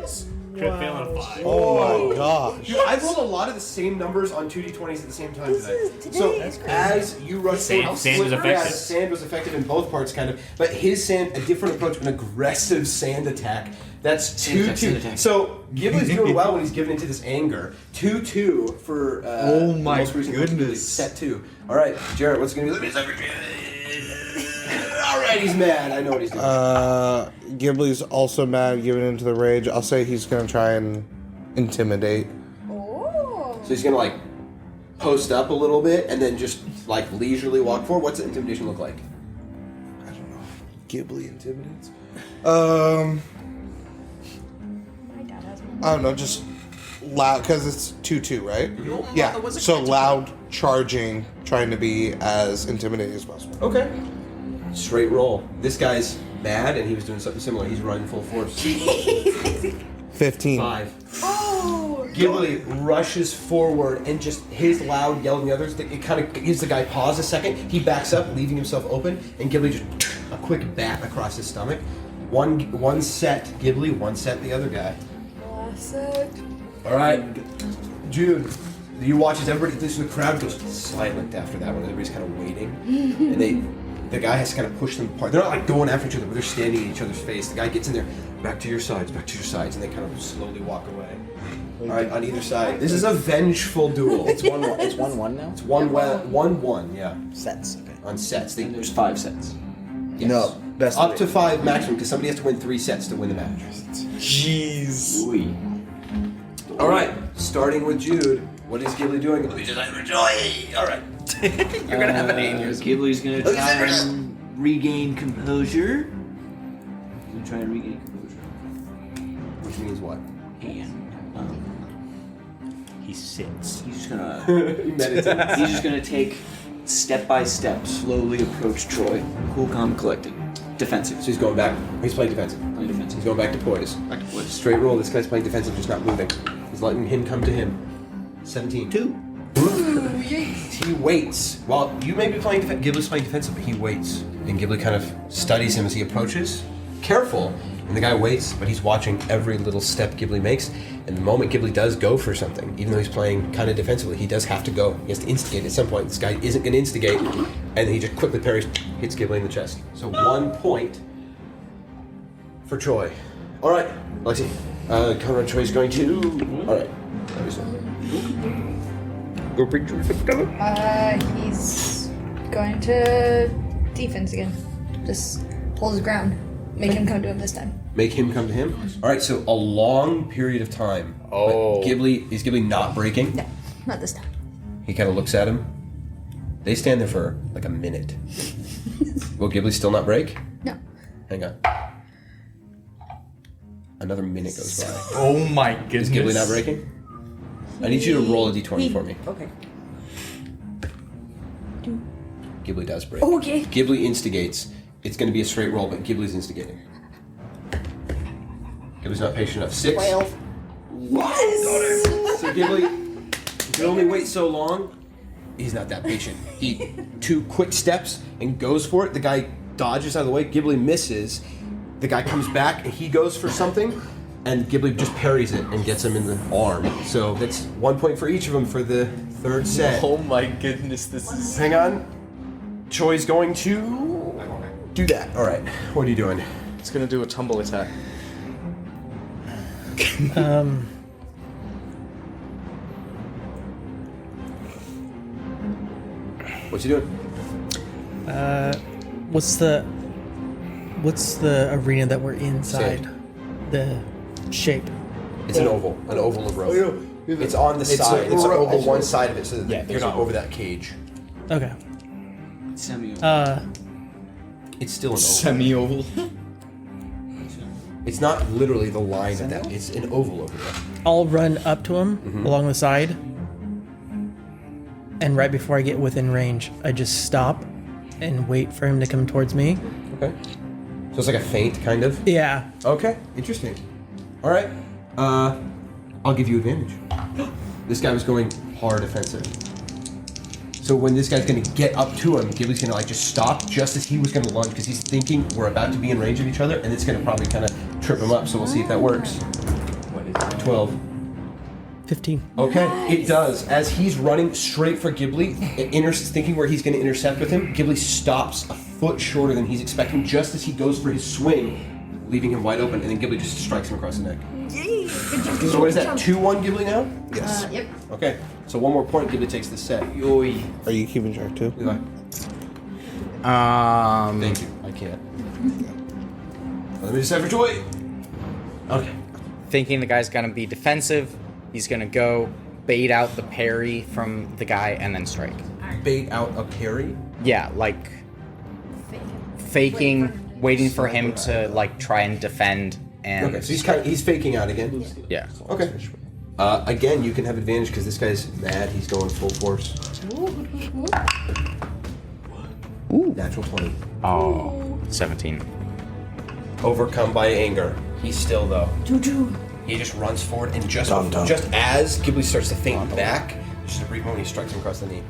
Crit fail on 5. Oh my gosh. Dude, I've rolled a lot of the same numbers on 2d20s at the same time today. So as you rush forward, sand was effective. Yeah, the sand was effective in both parts, kind of. But his sand, a different approach, an aggressive sand attack. That's 2-2. So Ghibli's doing well when he's given into this anger. 2-2 for oh my most recent goodness. set 2. All right, Jarrett, what's going to be? All right, he's mad. I know what he's doing. Ghibli's also mad, giving into the rage. I'll say he's gonna try and intimidate. Oh. So he's gonna like post up a little bit and then just like leisurely walk forward. What's the intimidation look like? I don't know. Ghibli intimidates. I don't know, just loud, because it's 2-2, right? Yeah. So loud, charging, trying to be as intimidating as possible. Okay. Straight roll. This guy's mad, and he was doing something similar. He's running full force. 15. 5. Oh. Ghibli rushes forward, and just his loud yelling the others, it kind of gives the guy pause a second. He backs up, leaving himself open, and Ghibli just a quick bat across his stomach. One set Ghibli, one set the other guy. Classic. All right, Jude. You watch as everybody, the crowd goes silent after that one. Everybody's kind of waiting, and the guy has to kind of push them apart. They're not like going after each other, but they're standing in each other's face. The guy gets in there, back to your sides, and they kind of slowly walk away. All right, on either side. This is a vengeful duel. It's 1-1 now? It's 1-1, yeah. Sets, okay. On sets. There's 5 sets. Yes. No, best up to 5 maximum, because somebody has to win 3 sets to win the match. Jeez. Ooh. All right, starting with Jude. What is Ghibli doing? Let me just enjoy. All right. You're gonna have an aneurysm. Ghibli's gonna try and regain composure. He's gonna try and regain composure. Which means what? And He sits. he's just gonna He meditates. he's just gonna take step by step, slowly approach Troy. Cool, calm, collected. Defensive. So he's going back. He's playing defensive. Playing defensive. He's going back to poise. Back to poise. Straight roll. This guy's playing defensive, just not moving. He's letting him come to him. 17. 2. He waits. While you may be playing Ghibli's playing defensive, but he waits. And Ghibli kind of studies him as he approaches. Careful. And the guy waits, but he's watching every little step Ghibli makes. And the moment Ghibli does go for something, even though he's playing kind of defensively, he does have to go. He has to instigate at some point. This guy isn't going to instigate. And then he just quickly parries, hits Ghibli in the chest. So 1 point for Troy. All right, Lexi. Conrad Choi is going to. All right. Go bring He's going to defense again. Just hold his ground. Make him come to him this time. Make him come to him. All right. So a long period of time. Oh. Ghibli not breaking? No, not this time. He kind of looks at him. They stand there for like a minute. Will Ghibli still not break? No. Hang on. Another minute goes by. Oh my goodness. Is Ghibli not breaking? I need you to roll a d20 for me. Okay. Ghibli does break. Oh, okay. Ghibli instigates. It's going to be a straight roll, but Ghibli's instigating. Ghibli's not patient enough. 6. 12. Yes! So Ghibli can only wait so long. He's not that patient. He 2 quick steps and goes for it. The guy dodges out of the way. Ghibli misses. The guy comes back and he goes for something, and Ghibli just parries it and gets him in the arm. So that's 1 point for each of them for the third set. Oh my goodness, this is... Hang on. Choi's going to do that. All right. What are you doing? It's gonna do a tumble attack. What's he doing? What's the arena that we're inside? Sand. The shape. It's an oval of rope. It's on the side. It's over one side of it, so that you're not over that cage. Okay. Semi-oval. It's still an oval. Semi-oval. It's not literally the line of that. It's an oval over there. I'll run up to him along the side, and right before I get within range, I just stop and wait for him to come towards me. Okay. So it's like a feint, kind of? Yeah. Okay, interesting. All right. I'll give you advantage. This guy was going hard offensive. So when this guy's going to get up to him, Ghibli's going to like just stop just as he was going to lunge, because he's thinking we're about to be in range of each other, and it's going to probably kind of trip him up. So we'll see if that works. What is it? 12. 15. Okay, it does. As he's running straight for Ghibli, thinking where he's going to intercept with him, Ghibli stops a foot shorter than he's expecting just as he goes for his swing, leaving him wide open, and then Ghibli just strikes him across the neck. Yay! So what is that, 2-1 Ghibli now? Yes. Yep. Okay, so 1 more point, Ghibli takes the set. Yoy. Are you keeping track too? Eli. Thank you, I can't. Let me decide for Joy. Okay. Thinking the guy's gonna be defensive, he's gonna go bait out the parry from the guy and then strike. Bait out a parry? Yeah, like faking, waiting for him to like try and defend and. Okay, so he's faking out again? Yeah. Okay. Again, you can have advantage because this guy's mad. He's going full force. Ooh. Natural 20. Oh, 17. Overcome by anger. He's still though. He just runs forward and just as Ghibli starts to faint back, just a brief moment, he strikes him across the knee.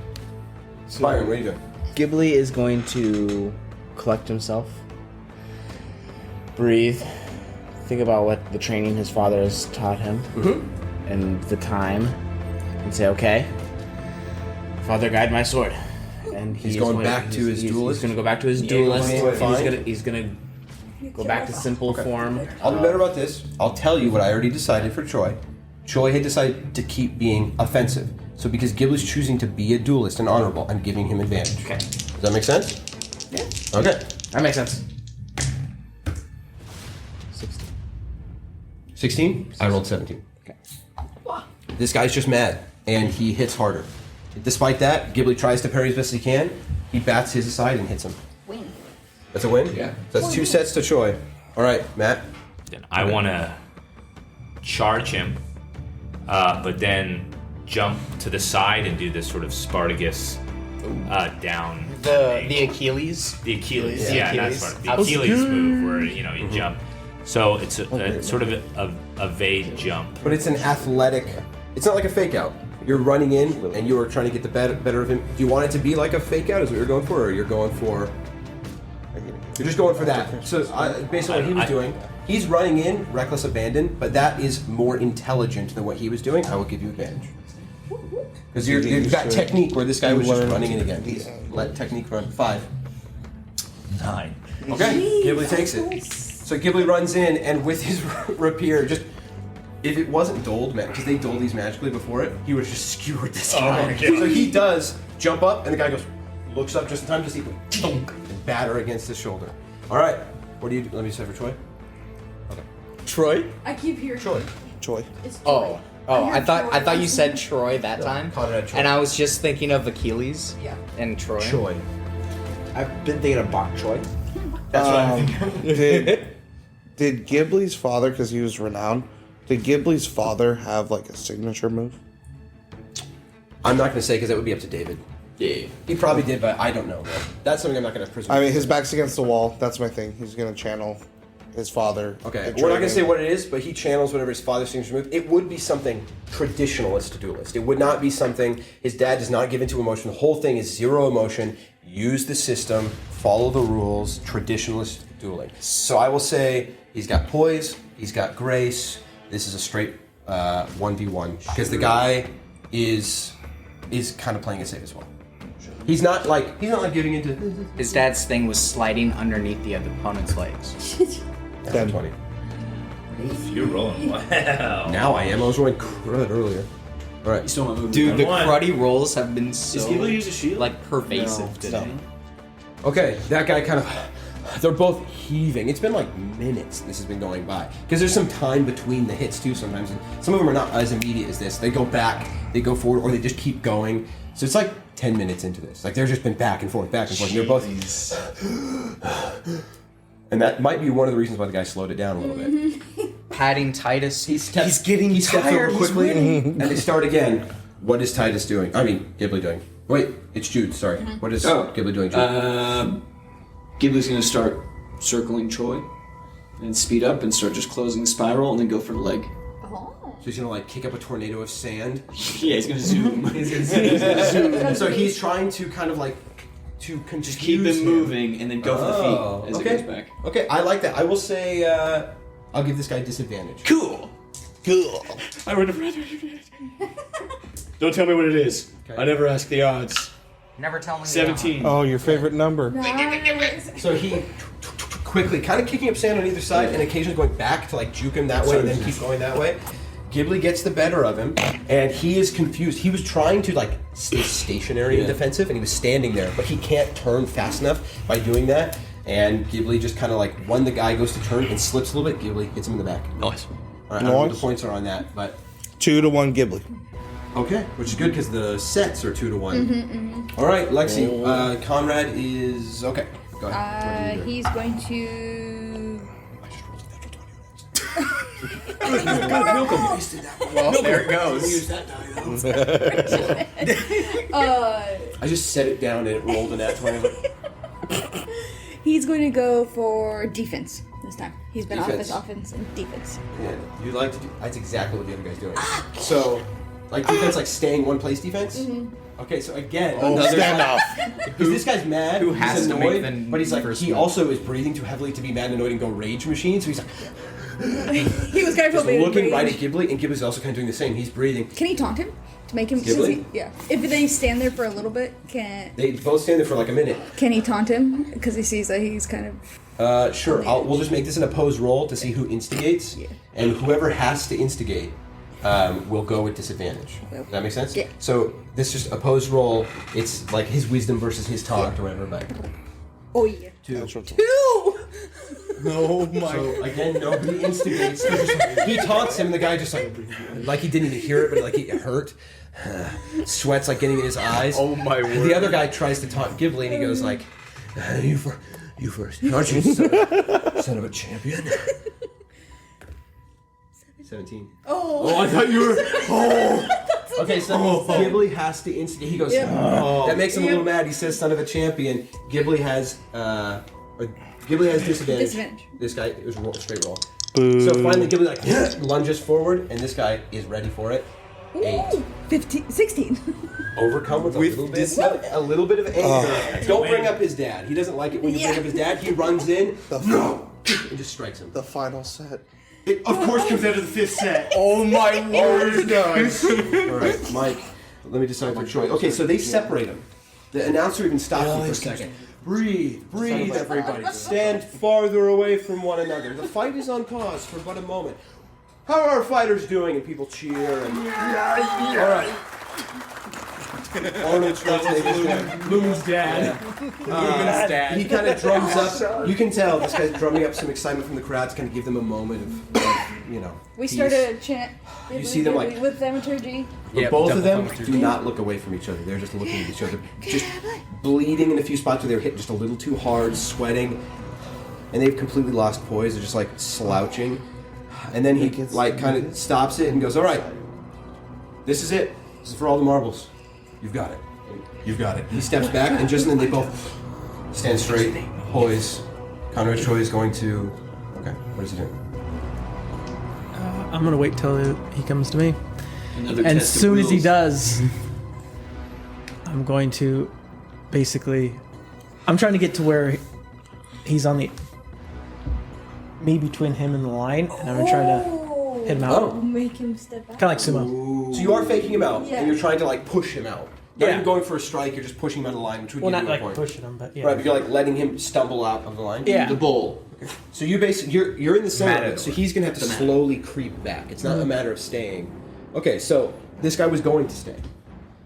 Byron, what are you doing? Ghibli is going to collect himself, breathe, think about what the training his father has taught him, and the time, and say, "Okay, Father, guide my sword." And He's going back to his duelist? He's going to go back to his duelist. Fine. He's going to go back to simple form. I'll be better about this. I'll tell you what I already decided for Choi. Choi had decided to keep being offensive. So because Ghibli's choosing to be a duelist and honorable, I'm giving him advantage. Okay. Does that make sense? Yeah. Okay. That makes sense. 16? I rolled 17. Okay. This guy's just mad, and he hits harder. Despite that, Ghibli tries to parry as best he can. He bats his aside and hits him. Win. That's a win? Yeah. So that's 2 sets to Choi. All right, Matt. Then I want to charge him, but then jump to the side and do this sort of Spartacus down. The Achilles. The Achilles, Yeah, yeah, Achilles. that's part. The Achilles move where you jump. So it's a sort of a vague jump. But it's an athletic. It's not like a fake out. You're running in and you're trying to get the better of him. Do you want it to be like a fake out, is what you're going for, or you're going for? You're just going for that. So based on what he was doing, he's running in, reckless abandon, but that is more intelligent than what he was doing. I will give you advantage. Because you've got technique where this guy was just running in again. Let technique run. 5. 9. Okay, Ghibli takes it. So Ghibli runs in, and with his rapier, just if it wasn't doled, man, because they doled these magically before it, he would have just skewered this guy. So he does jump up, and the guy goes, looks up just in time to see him and batter against his shoulder. All right, what do you do? Let me say for Troy. Okay. Troy? I keep hearing Troy. It's Troy. I thought you said Troy that time, Conrad Troy. and I was just thinking of Achilles. Yeah. And Troy. Troy. I've been thinking of Bok Choy. That's what I'm thinking. Did Ghibli's father, because he was renowned, did Ghibli's father have like a signature move? I'm not going to say because that would be up to David. Yeah. He probably did, but I don't know. Man. That's something I'm not going to presume. I mean, his back's against the wall. That's my thing. He's gonna channel his father. Okay, we're not going to say what it is, but he channels whatever his father's signature move. It would be something traditionalist duelist. It would not be something his dad does not give into emotion. The whole thing is zero emotion. Use the system, follow the rules, traditionalist dueling. So I will say he's got poise, he's got grace. This is a straight 1v1 because the guy is kind of playing it safe as well. He's not like giving into. His dad's thing was sliding underneath the other opponent's legs. 10-20. You're rolling. Wow. Now I am. I was rolling crud earlier. All right. You still want to move. Dude, the One. cruddy rolls have been so Does Ghibli use a shield? like pervasive today. Okay, that guy kind of. They're both heaving. It's been like minutes this has been going by. Because there's some time between the hits too sometimes. And some of them are not as immediate as this. They go back, they go forward, or they just keep going. So it's like 10 minutes into this. Like they've just been back and forth, back and forth. And they're both. And that might be one of the reasons why the guy slowed it down a little bit. Patting Titus. He's getting he steps tired, over quickly, and they start again. What is Titus doing? I mean, Ghibli doing. Wait, it's Jude, sorry. What is Ghibli doing, Jude? Ghibli's gonna start circling Troy, and speed up and start just closing the spiral, and then go for the leg. So he's gonna like kick up a tornado of sand. Yeah, he's gonna zoom. He's gonna zoom. So he's trying to kind of like to confuse Just keep him moving, and then go for the feet as okay. it goes back. Okay, I like that. I will say I'll give this guy disadvantage. Cool. I would have rather advantage. Don't tell me what it is. Okay. I never ask the odds. Never tell me. 17. Oh, your favorite number. So he quickly, kind of kicking up sand on either side, and occasionally going back to like juke him that way, and then keep going that way. Ghibli gets the better of him, and he is confused. He was trying to like stay stationary and defensive, and he was standing there, but he can't turn fast enough by doing that. And Ghibli just kind of like when the guy goes to turn and slips a little bit, Ghibli hits him in the back. Nice. All right, I don't know what the points are on that, but 2-1 Ghibli. okay, which is good because the sets are 2-1. All right, Lexi, Conrad is okay. Go ahead. What are you doing? He's going to. Well, there it goes. Use that die though. I just set it down and it rolled in that 20. He's going to go for defense this time. He's been Defense. off his offense and defense. Yeah, you like to do. That's exactly what the other guy's doing. So, like defense, like staying one place defense. Okay, so again, another Standoff. because this guy's mad, who he's has to annoyed, make the but he's like first he move. also is breathing too heavily to be mad and annoyed and go rage machine. So he's like He was kind of just looking right at Ghibli, and Ghibli's also kind of doing the same. He's breathing. Can he taunt him to make him? Ghibli? Yeah. If they stand there for a little bit, They both stand there for like a minute. can he taunt him? Because he sees that he's kind of. Sure. We'll just make this an opposed roll to see who instigates, and whoever has to instigate will go with disadvantage. Does that make sense? Yeah. So this just opposed roll. It's like his wisdom versus his taunt or whatever. But Oh yeah. 2. 2. Oh my! So again, nobody instigates. He taunts him. The guy just like he didn't even hear it, but like it hurt. Sweat's like getting in his eyes. Oh my word. The other guy tries to taunt Ghibli, and he goes like, "You first, aren't you, son of a champion?" 17. Oh. I thought you were. Oh. Okay, so Ghibli has to instigate. He goes. That makes him a little mad. He says, "Son of a champion." Ghibli has disadvantage. Disadvantage. This guy it was a straight roll. So finally, Ghibli like lunges forward, and this guy is ready for it. 8. 15, 16. Overcome with a little bit of anger. Don't bring up his dad. He doesn't like it when you bring up his dad. He runs in, and just strikes him. The final set. It, of course, comes out of the fifth set. Oh my word! All right, Mike. Let me decide for Troy. Okay, so they separate him. The announcer even stops him for a second. Breathe, everybody. Stand farther away from one another. The fight is on pause for but a moment. How are our fighters doing? And people cheer. And... All right. Arnold Schwarzenegger's Loon's dad. He kind of drums up. You can tell this guy's drumming up some excitement from the crowd to kind of give them a moment of We peace. started a chant. You see them like with thaumaturgy. But both of them do not look away from each other. They're just looking at each other, just bleeding in a few spots where they were hit just a little too hard, sweating, and they've completely lost poise. They're just like slouching, and then he like kind of stops it and goes, "All right, this is it. This is for all the marbles. You've got it. You've got it." He steps back, and just then they both stand straight, poise. Conrad Choi is going to. Okay, what is he doing? I'm gonna wait till he comes to me. Another And as test of soon as he wills. does, I'm going to basically. I'm trying to get to where he's on the. Me between him and the line, and I'm gonna try to hit him out. Oh. Make him step back. Kind of like sumo. So you are faking him out, Yeah. and you're trying to like push him out. Not Yeah. even going for a strike, you're just pushing him out of the line, which would Well, give not you a like point. pushing him, but yeah. Right, but you're like letting him stumble out of the line. Yeah. The bowl. So you basically you're in the center of it, Matador. so he's gonna have to slowly creep back. It's not a matter of staying. Okay, so this guy was going to stay,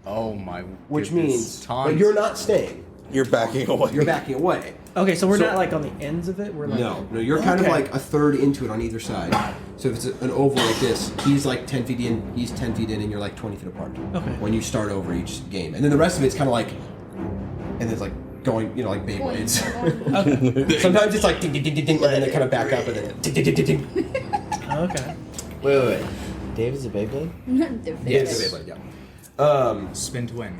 Oh my which goodness. means but Tons. you're not staying. You're backing away. You're backing away. Okay, so we're So- not like on the ends of it. We're like No, you're kind of Okay. like a third into it on either side. So if it's an oval like this, he's like 10 feet in, he's 10 feet in, and you're like 20 feet apart. Okay. When you start over each game, and then the rest of it's kind of like, and it's like going, like Beyblades. Okay. Sometimes it's like ding ding ding ding, ding, and then they kind of back up, and then ding ding ding ding ding. Okay. Wait. Dave is a Beyblade? Yeah, it's a Beyblade. Yeah. Spin to win.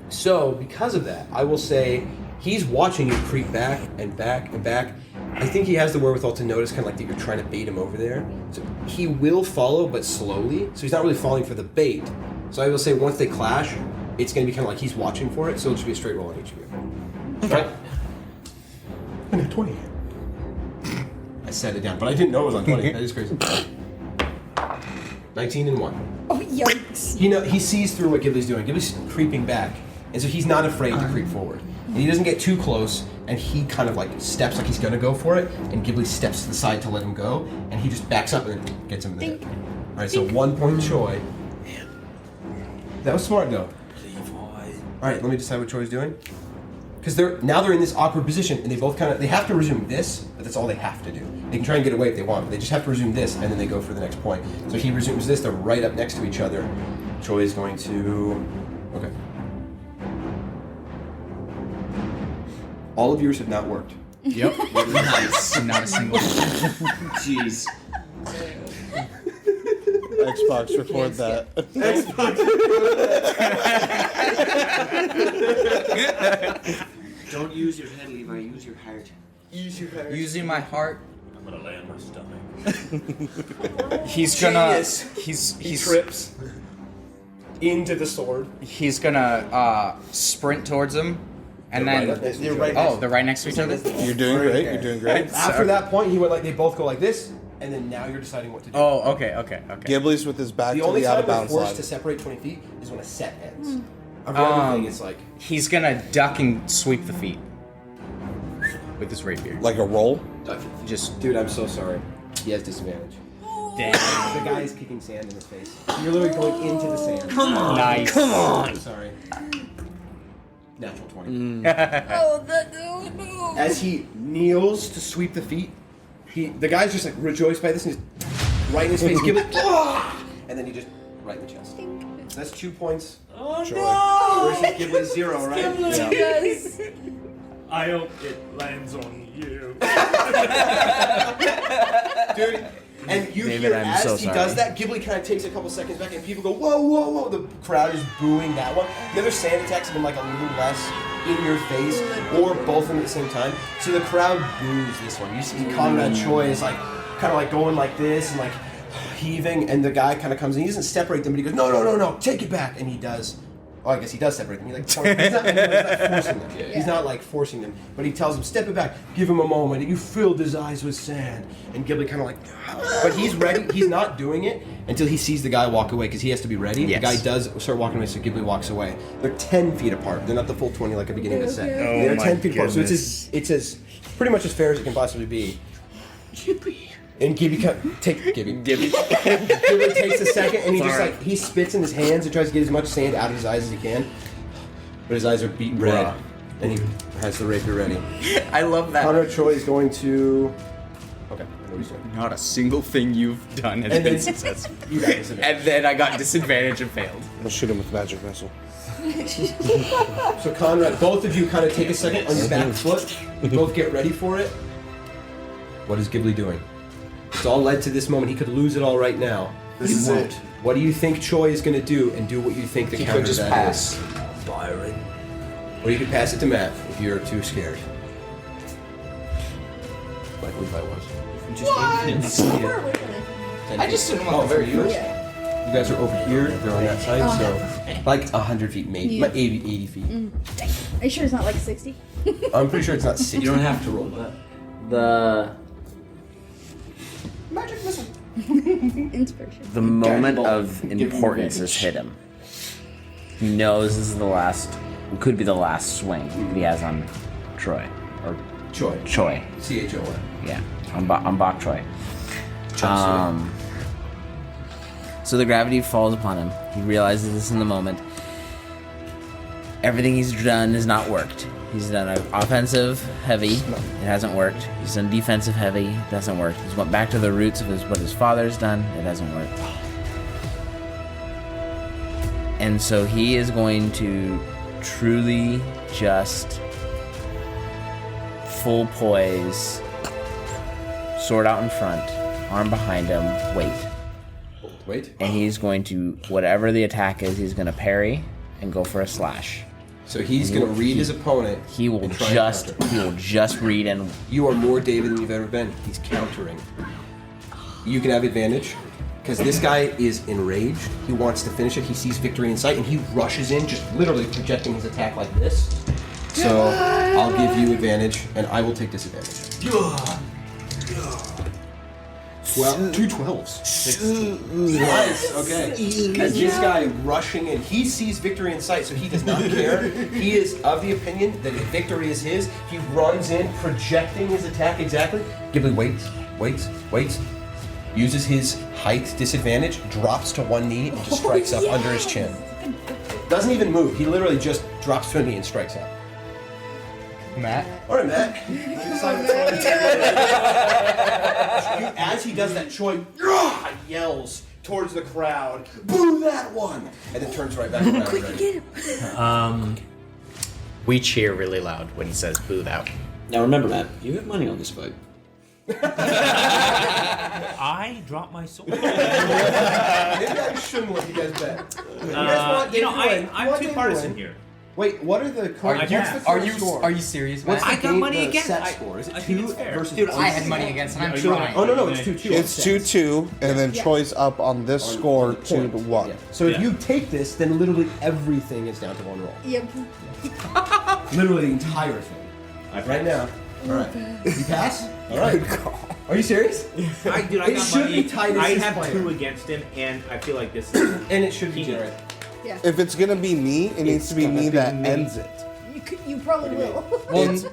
So, because of that, I will say he's watching you creep back and back and back. I think he has the wherewithal to notice kind of like that you're trying to bait him over there. So he will follow, but slowly. So he's not really falling for the bait. So I will say once they clash, it's going to be kind of like he's watching for it. So it'll just be a straight roll on each of you. Right? I'm at 20. I set it down, but I didn't know it was on 20. That is crazy. 19 and 1. Oh, yikes. He sees through what Ghibly's doing. Ghibly's creeping back, and so he's not afraid to creep forward. And he doesn't get too close, and he kind of like steps like he's gonna go for it, and Ghibly steps to the side to let him go, and he just backs up and then gets him in the head. All right, so 1 point Choi. That was smart though. All right, let me decide what Choi's doing. Because they're in this awkward position, and they both they have to resume this, but that's all they have to do. They can try and get away if they want, but they just have to resume this, and then they go for the next point. So he resumes this, they're right up next to each other. Choi is going to... Okay. All of yours have not worked. Yep. Nice. Not a single. Jeez. Xbox, record that. Don't use your head, Levi. Use your heart. Using my heart. I'm gonna lay on my stomach. He's gonna. Genius. He trips into the sword. He's gonna sprint towards him, and They're then. right up next to each other. Oh, they're right next to each other. You're doing great. You're doing great. After that point, he went like they both go like this, and then now you're deciding what to do. Oh, okay. Ghibly's with his back The to only the out time of we're bounds forced line. to separate 20 feet is when a set ends. Every other thing is like He's gonna duck and sweep the feet with his rapier. Like a roll? Just. dude, I'm so sorry. He has disadvantage. Damn. The guy is kicking sand in his face. You're literally going into the sand. Nice. Come on. Sorry. Natural 20. Oh, no. As he kneels to sweep the feet, the guy's just like rejoiced by this and he's right in his face. Ghibli, and then he just right in the chest. So that's 2 points. Oh, Versus Ghibli 0, right? Yes. I hope it lands on you. Dude, and you David, hear I'm as so he sorry. does that, Ghibli kind of takes a couple seconds back, and people go, whoa, whoa, whoa. The crowd is booing that one. The other sand attacks have been like a little less in your face, or both of them at the same time. So the crowd boos this one. You see Conrad Choi is like, kind of like going like this, and like heaving, and the guy kind of comes in. He doesn't separate them, but he goes, no, take it back. And he does. Oh, I guess he does separate them. He's not forcing them. He's not like forcing them, but he tells him, "Step it back, give him a moment." And you filled his eyes with sand, and Ghibli kind of like, but he's ready. He's not doing it until he sees the guy walk away because he has to be ready. Yes. The guy does start walking away, so Ghibli walks away. They're 10 feet apart. They're not the full 20 like a beginning of the set. Okay. They're my 10 feet apart, so goodness. it's as pretty much as fair as it can possibly be. Ghibli. And Ghibli Ghibli takes a second and he just like he spits in his hands and tries to get as much sand out of his eyes as he can, but his eyes are beat red, Bruh. and he has the rapier ready. I love that. Conrad Choi is going to. Okay, what are you saying? Not a single thing you've done has And been then- successful. You got disadvantage. And then I got disadvantage and failed. I'll shoot him with magic missile. So Conrad, both of you kind of take a second on your back foot. You both get ready for it. What is Ghibli doing? It's all led to this moment. He could lose it all right now. This is it. What do you think Choi is going to do, and do what you think the He counter could just to that pass. is? Byron. Or you could pass it to Matt if you're too scared. Like Levi was. I just didn't Oh, want the very free good. version. You guys are over here. They're on that side, so like 100 feet, maybe, Yeah. 80 feet. Are you sure it's not like 60? I'm pretty sure it's not 60. You don't have to roll that. Magic missile. Inspiration. The moment Guiding bolt. of Give him importance has advantage. hit him. He knows this is the last, could be the last swing that he has on Troy. Or Choi. Choi. C-H-O-Y. Yeah, on Bok Troy. So the gravity falls upon him. He realizes this in the moment. Everything he's done has not worked. He's done an offensive heavy, it hasn't worked. He's done defensive heavy, it doesn't work. He's went back to the roots of what his father's done, it hasn't worked. And so he is going to truly just full poise, sword out in front, arm behind him, wait. Wait. And he's going to, whatever the attack is, he's going to parry and go for a slash. So he's going to read his opponent. He will and try and just counter. read and You are more David than you've ever been. He's countering. You can have advantage because this guy is enraged. He wants to finish it. He sees victory in sight and he rushes in, just literally projecting his attack like this. So I'll give you advantage and I will take disadvantage. 2 12s. Nice. Okay. As this guy rushing in, he sees victory in sight, so he does not care. He is of the opinion that if victory is his, he runs in, projecting his attack exactly. Ghibli waits, uses his height disadvantage, drops to one knee, and just strikes up under his chin. Doesn't even move. He literally just drops to a knee and strikes up. Matt. All right, Matt. As he does that, Choi yells towards the crowd, "Boo that one!" and then turns right back around. Ready. We cheer really loud when he says boo that. Now remember, Matt, you have money on this fight. I dropped my sword. Maybe I shouldn't let you guys bet. You guys want Dave to win. You I'm want too Dave to partisan win. here. Wait, what are the cards? What's the current score? Are you serious, What's Matt? the I got game, money the against- set I- score? Is it I think 2 it's fair. versus Dude, one? I had money against and I'm Are you trying. Oh no, it's 2-2. It's 2-2, and then Troy's up on this score 2-1. Yeah. So if Yeah. you take this, then literally everything is down to one roll. Yep. Literally the entire thing. Right now. All right. You pass? All right. Are you serious? Dude, I It got should money. be tight as I his have player. 2 against him, and I feel like this is. And it should be He- Jared. If it's gonna be me, it needs to be gonna me be that me. ends it. You probably will.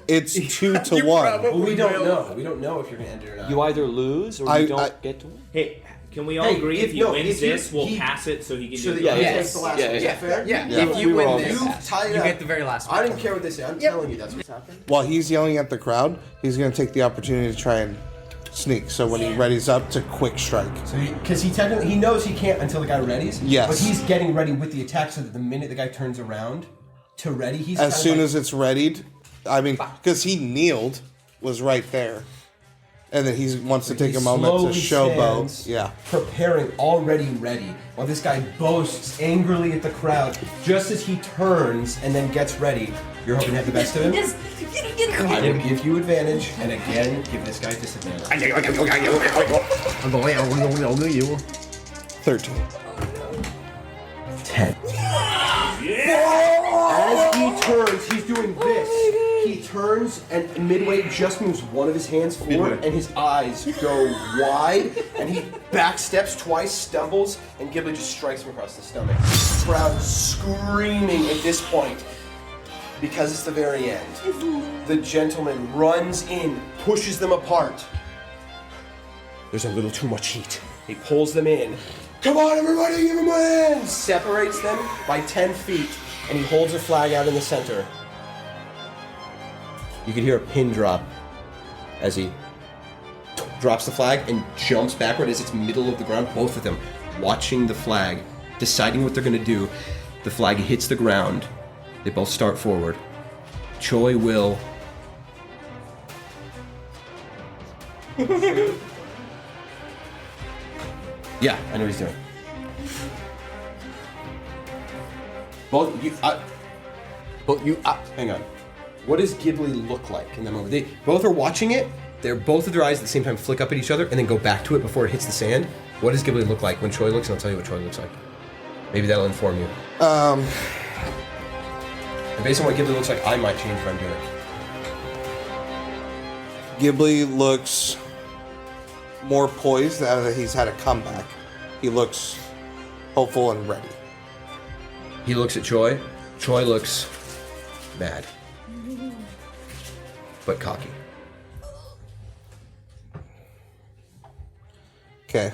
It's 2-1. Well, we don't know. We don't know if you're gonna end it or not. You either lose or I- you don't I- get to win. Hey, can we all Hey, agree if- if he no, wins if you- this, we'll he- pass it so he can So do that the he Yeah, takes the last yeah, one. Is yeah. that fair? Yeah, Yeah, if we you were all win good. this, Tie it you up. get the very last one. I didn't care what they say. I'm Yep. telling you that's what's happened. While he's yelling at the crowd, he's gonna take the opportunity to try and sneak. So when he readies up to quick strike. So because he technically he knows he can't until the guy readies. Yes. But he's getting ready with the attack so that the minute the guy turns around to ready, he's As soon as it's readied, I mean, because he kneeled, was right there. And then he wants to take a moment to showboat. Yeah. Preparing, already ready, while this guy boasts angrily at the crowd. Just as he turns and then gets ready, you're hoping to have the best of him. Yes. I will give you advantage, and again, give this guy disadvantage. 13. 10. As he turns, he's doing this. He turns and midway just moves one of his hands forward, and his eyes go wide, and he backsteps twice, stumbles, and Ghibli just strikes him across the stomach. The crowd screaming at this point because it's the very end. The gentleman runs in, pushes them apart. There's a little too much heat. He pulls them in. Come on, everybody, give him a hand! Separates them by 10 feet, and he holds a flag out in the center. You can hear a pin drop as he drops the flag and jumps backward as it's middle of the ground. Both of them watching the flag, deciding what they're going to do. The flag hits the ground. They both start forward. Choi will... Yeah, I know what he's doing. Both you, hang on. What does Ghibli look like in that moment? They both are watching it. They're both of their eyes at the same time flick up at each other and then go back to it before it hits the sand. What does Ghibli look like when Choi looks? And I'll tell you what Choi looks like. Maybe that'll inform you. And based on what Ghibli looks like, I might change what I'm doing. Ghibli looks more poised now that he's had a comeback. He looks hopeful and ready. He looks at Choi. Choi looks mad, but cocky. Okay.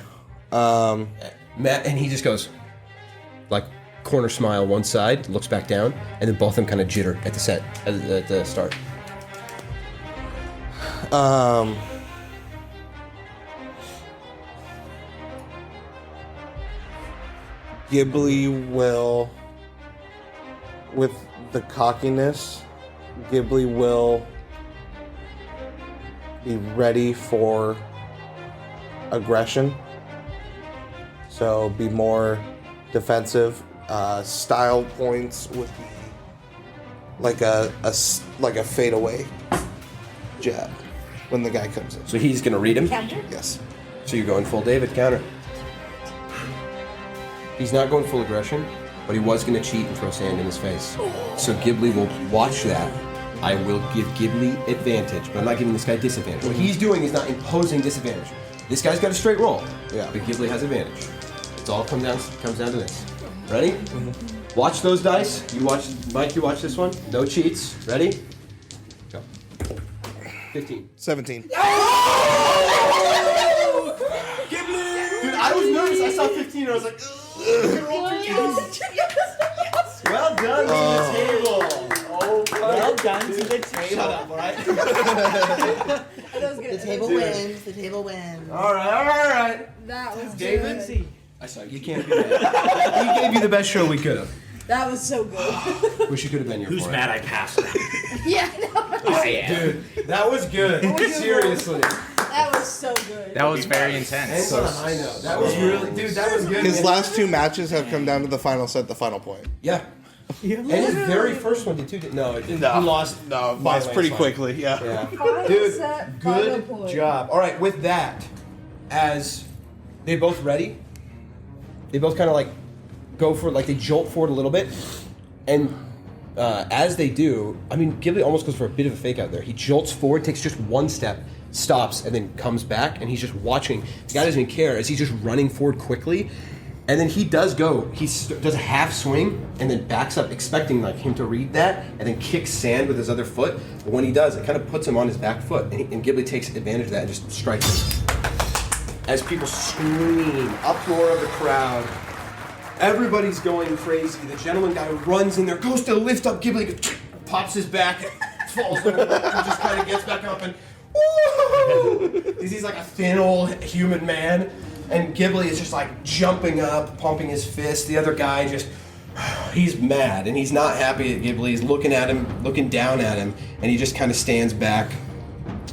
Matt, and he just goes, like, corner smile one side, looks back down, and then both of them kind of jitter at the start. Ghibli will, with the cockiness, Ghibli will be ready for aggression. So be more defensive. Style points would be like a fadeaway jab when the guy comes in. So he's gonna read him? Counter? Yes. So you're going full David counter. He's not going full aggression, but he was going to cheat and throw sand in his face. So Ghibli will watch that. I will give Ghibli advantage, but I'm not giving this guy disadvantage. What he's doing is not imposing disadvantage. This guy's got a straight roll, Yeah. but Ghibli has advantage. It's all comes down to this. Ready? Mm-hmm. Watch those dice. You watch, Mike. You watch this one. No cheats. Ready? Go. 15. 17. Dude, I was nervous. I saw 15 and I was like, well done to the table. Oh, well done to the table. Shut up, all right? That was good. The table wins. The table wins. All right. That was David? good. I saw you can't be mad. We gave you the best show we could have. That was so good. Wish you could have been here Who's for mad it. I passed that? Yeah, no, I am. Dude, that was good. Seriously. that was so good. That was very intense. And on a high note. That was really, dude, that was good. His last two matches have come down to the final set, the final point. Yeah. And his very first one did too. No, it didn't. No. He lost. No, by lost the pretty landslide. quickly, yeah. Yeah. Dude, set, good final point. job. All right, with that, as they both ready, they both kind of like go for, like, they jolt forward a little bit, and as they do, I mean, Ghibli almost goes for a bit of a fake out there. He jolts forward, takes just one step, stops, and then comes back, and he's just watching. The guy doesn't even care as he's just running forward quickly. And then he does go, does a half swing and then backs up, expecting like him to read that, and then kicks sand with his other foot. But when he does, it kind of puts him on his back foot, and Ghibli takes advantage of that and just strikes him. As people scream, uproar of the crowd, everybody's going crazy. The gentleman guy runs in there, goes to lift up Ghibli, pops his back, falls over, and just kind of gets back up and woo! He's like a thin old human man. And Ghibli is just like jumping up, pumping his fist. The other guy just, he's mad and he's not happy at Ghibli. He's looking at him, looking down at him, and he just kind of stands back.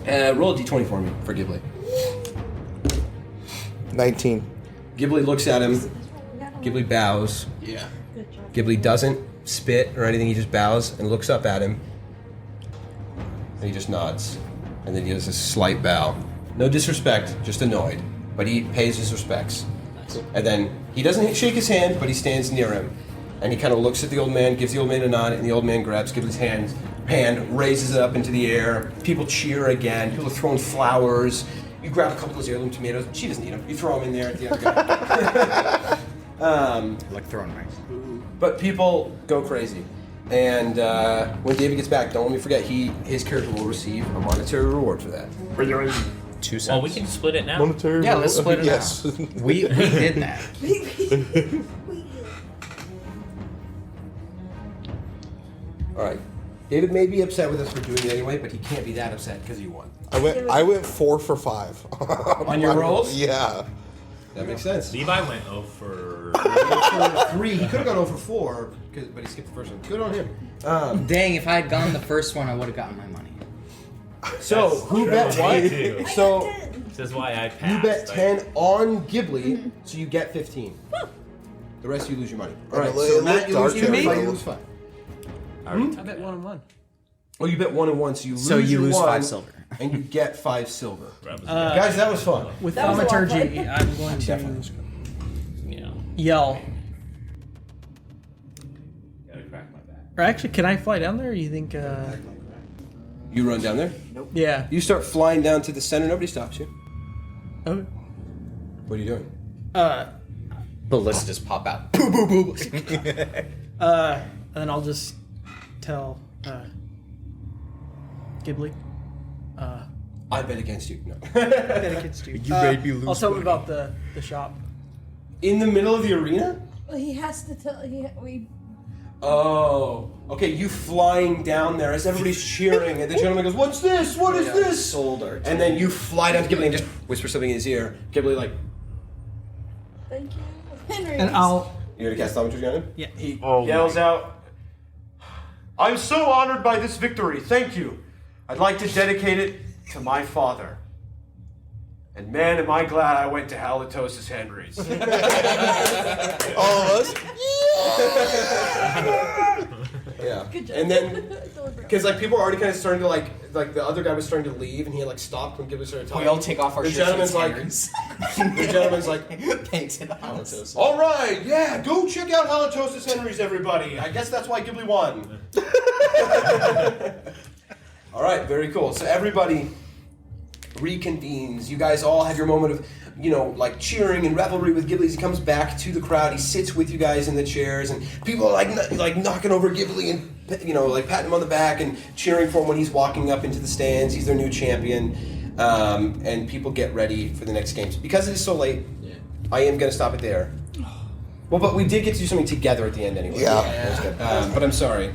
Roll a d20 for me, for Ghibli. 19. Ghibli looks at him. Ghibli bows. Yeah. Ghibli doesn't spit or anything. He just bows and looks up at him. And he just nods. And then he does a slight bow. No disrespect, just annoyed. But he pays his respects. And then he doesn't shake his hand, but he stands near him. And he kind of looks at the old man, gives the old man a nod, and the old man grabs Ghibli's hand, raises it up into the air. People cheer again. People are throwing flowers. You grab a couple of those heirloom tomatoes. She doesn't eat them. You throw them in there at the other guy. Like throwing mice. But people go crazy. And when David gets back, don't let me forget, his character will receive a monetary reward for that. 2 cents. Well, we can split it now. Monetary. Yeah, let's split it Yes. we did that. All right. David may be upset with us for doing it anyway, but he can't be that upset because you won. I went 4 for 5 On your rolls? Yeah. That makes sense. Levi went 0 for 3. He could have gone over 4, but he skipped the first one. Good on him. Dang, if I had gone the first one, I would have gotten my money. So, who bet what? So, This is why I passed. you bet 10 on Ghibli, so you get 15. The rest you lose your money. All right, so Matt, you lose 2, you lose 5. I bet 1 and 1. Oh, you bet 1 and 1, so you lose So you your lose 1, 5 silver. and you get 5 silver. Guys, that was fun. With That was a lot of thaumaturgy, fun. I'm going to Yeah. yell. Gotta crack my back. Or actually, can I fly down there? Or you think? You run down there. Yeah. You start flying down to the center. Nobody stops you. Okay. What are you doing? Ballistas pop out. And then I'll just tell Ghibli. I bet against you. No. Bet against you. You made me lose I'll tell him money. about the shop. In the middle of the arena? Well, he has to tell. We. Oh, okay. You flying down there as everybody's cheering, and the gentleman goes, "What's this? What is this?" Sold art. And then you fly down to Ghibli and just whisper something in his ear. Ghibli like, Thank you, Henry. And I'll. "You gonna cast thaumaturgy on him?" Yeah. He yells out, "I'm so honored by this victory. Thank you. I'd like to dedicate it to my father. And man, am I glad I went to Halitosis Henry's." All of us. Yeah. Good job. And then, because like people are already kind of starting to like the other guy was starting to leave, and he had like stopped when Ghibli started talking. We all take off our The shirts gentleman's and like, standards. the gentleman's like, Thanks, and Halitosis. "All right, yeah, go check out Halitosis Henry's, everybody. I guess that's why Ghibli won." All right, very cool. So everybody reconvenes. You guys all have your moment of, like cheering and revelry with Ghibli as he comes back to the crowd. He sits with you guys in the chairs, and people are like knocking over Ghibli and like patting him on the back and cheering for him when he's walking up into the stands. He's their new champion, and people get ready for the next games. Because it is so late, I am going to stop it there. Well, but we did get to do something together at the end anyway. Yeah. But I'm sorry.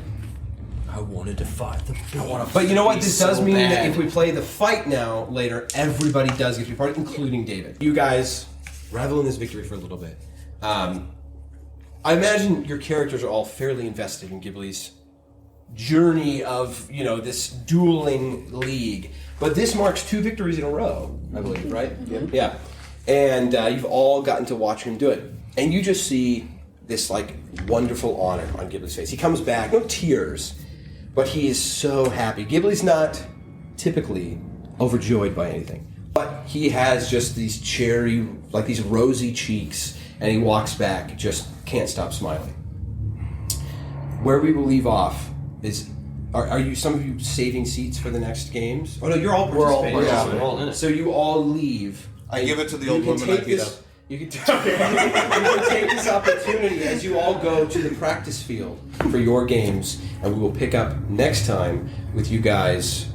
I wanted to fight the beast. But you know what? This does mean that if we play the fight now later, everybody does get to be part, including David. You guys revel in this victory for a little bit. I imagine your characters are all fairly invested in Ghibli's journey of this dueling league. But this marks 2 victories in a row, I believe, right? Yeah. And you've all gotten to watch him do it, and you just see this like wonderful honor on Ghibli's face. He comes back, no tears. But he is so happy. Ghibli's not typically overjoyed by anything. But he has just these these rosy cheeks, and he walks back, just can't stop smiling. Where we will leave off is, are you, some of you saving seats for the next games? Oh no, you're all participating. We're all in it. So you all leave. I give it to the old woman I beat up. You can take this opportunity as you all go to the practice field for your games, and we will pick up next time with you guys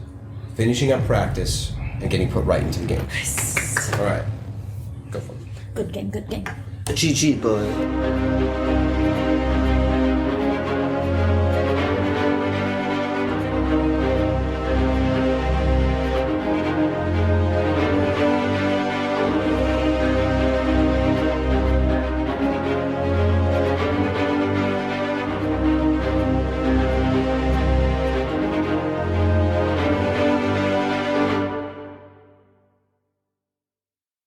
finishing up practice and getting put right into the game. All right, go for it. Good game. Good game. A GG, bud.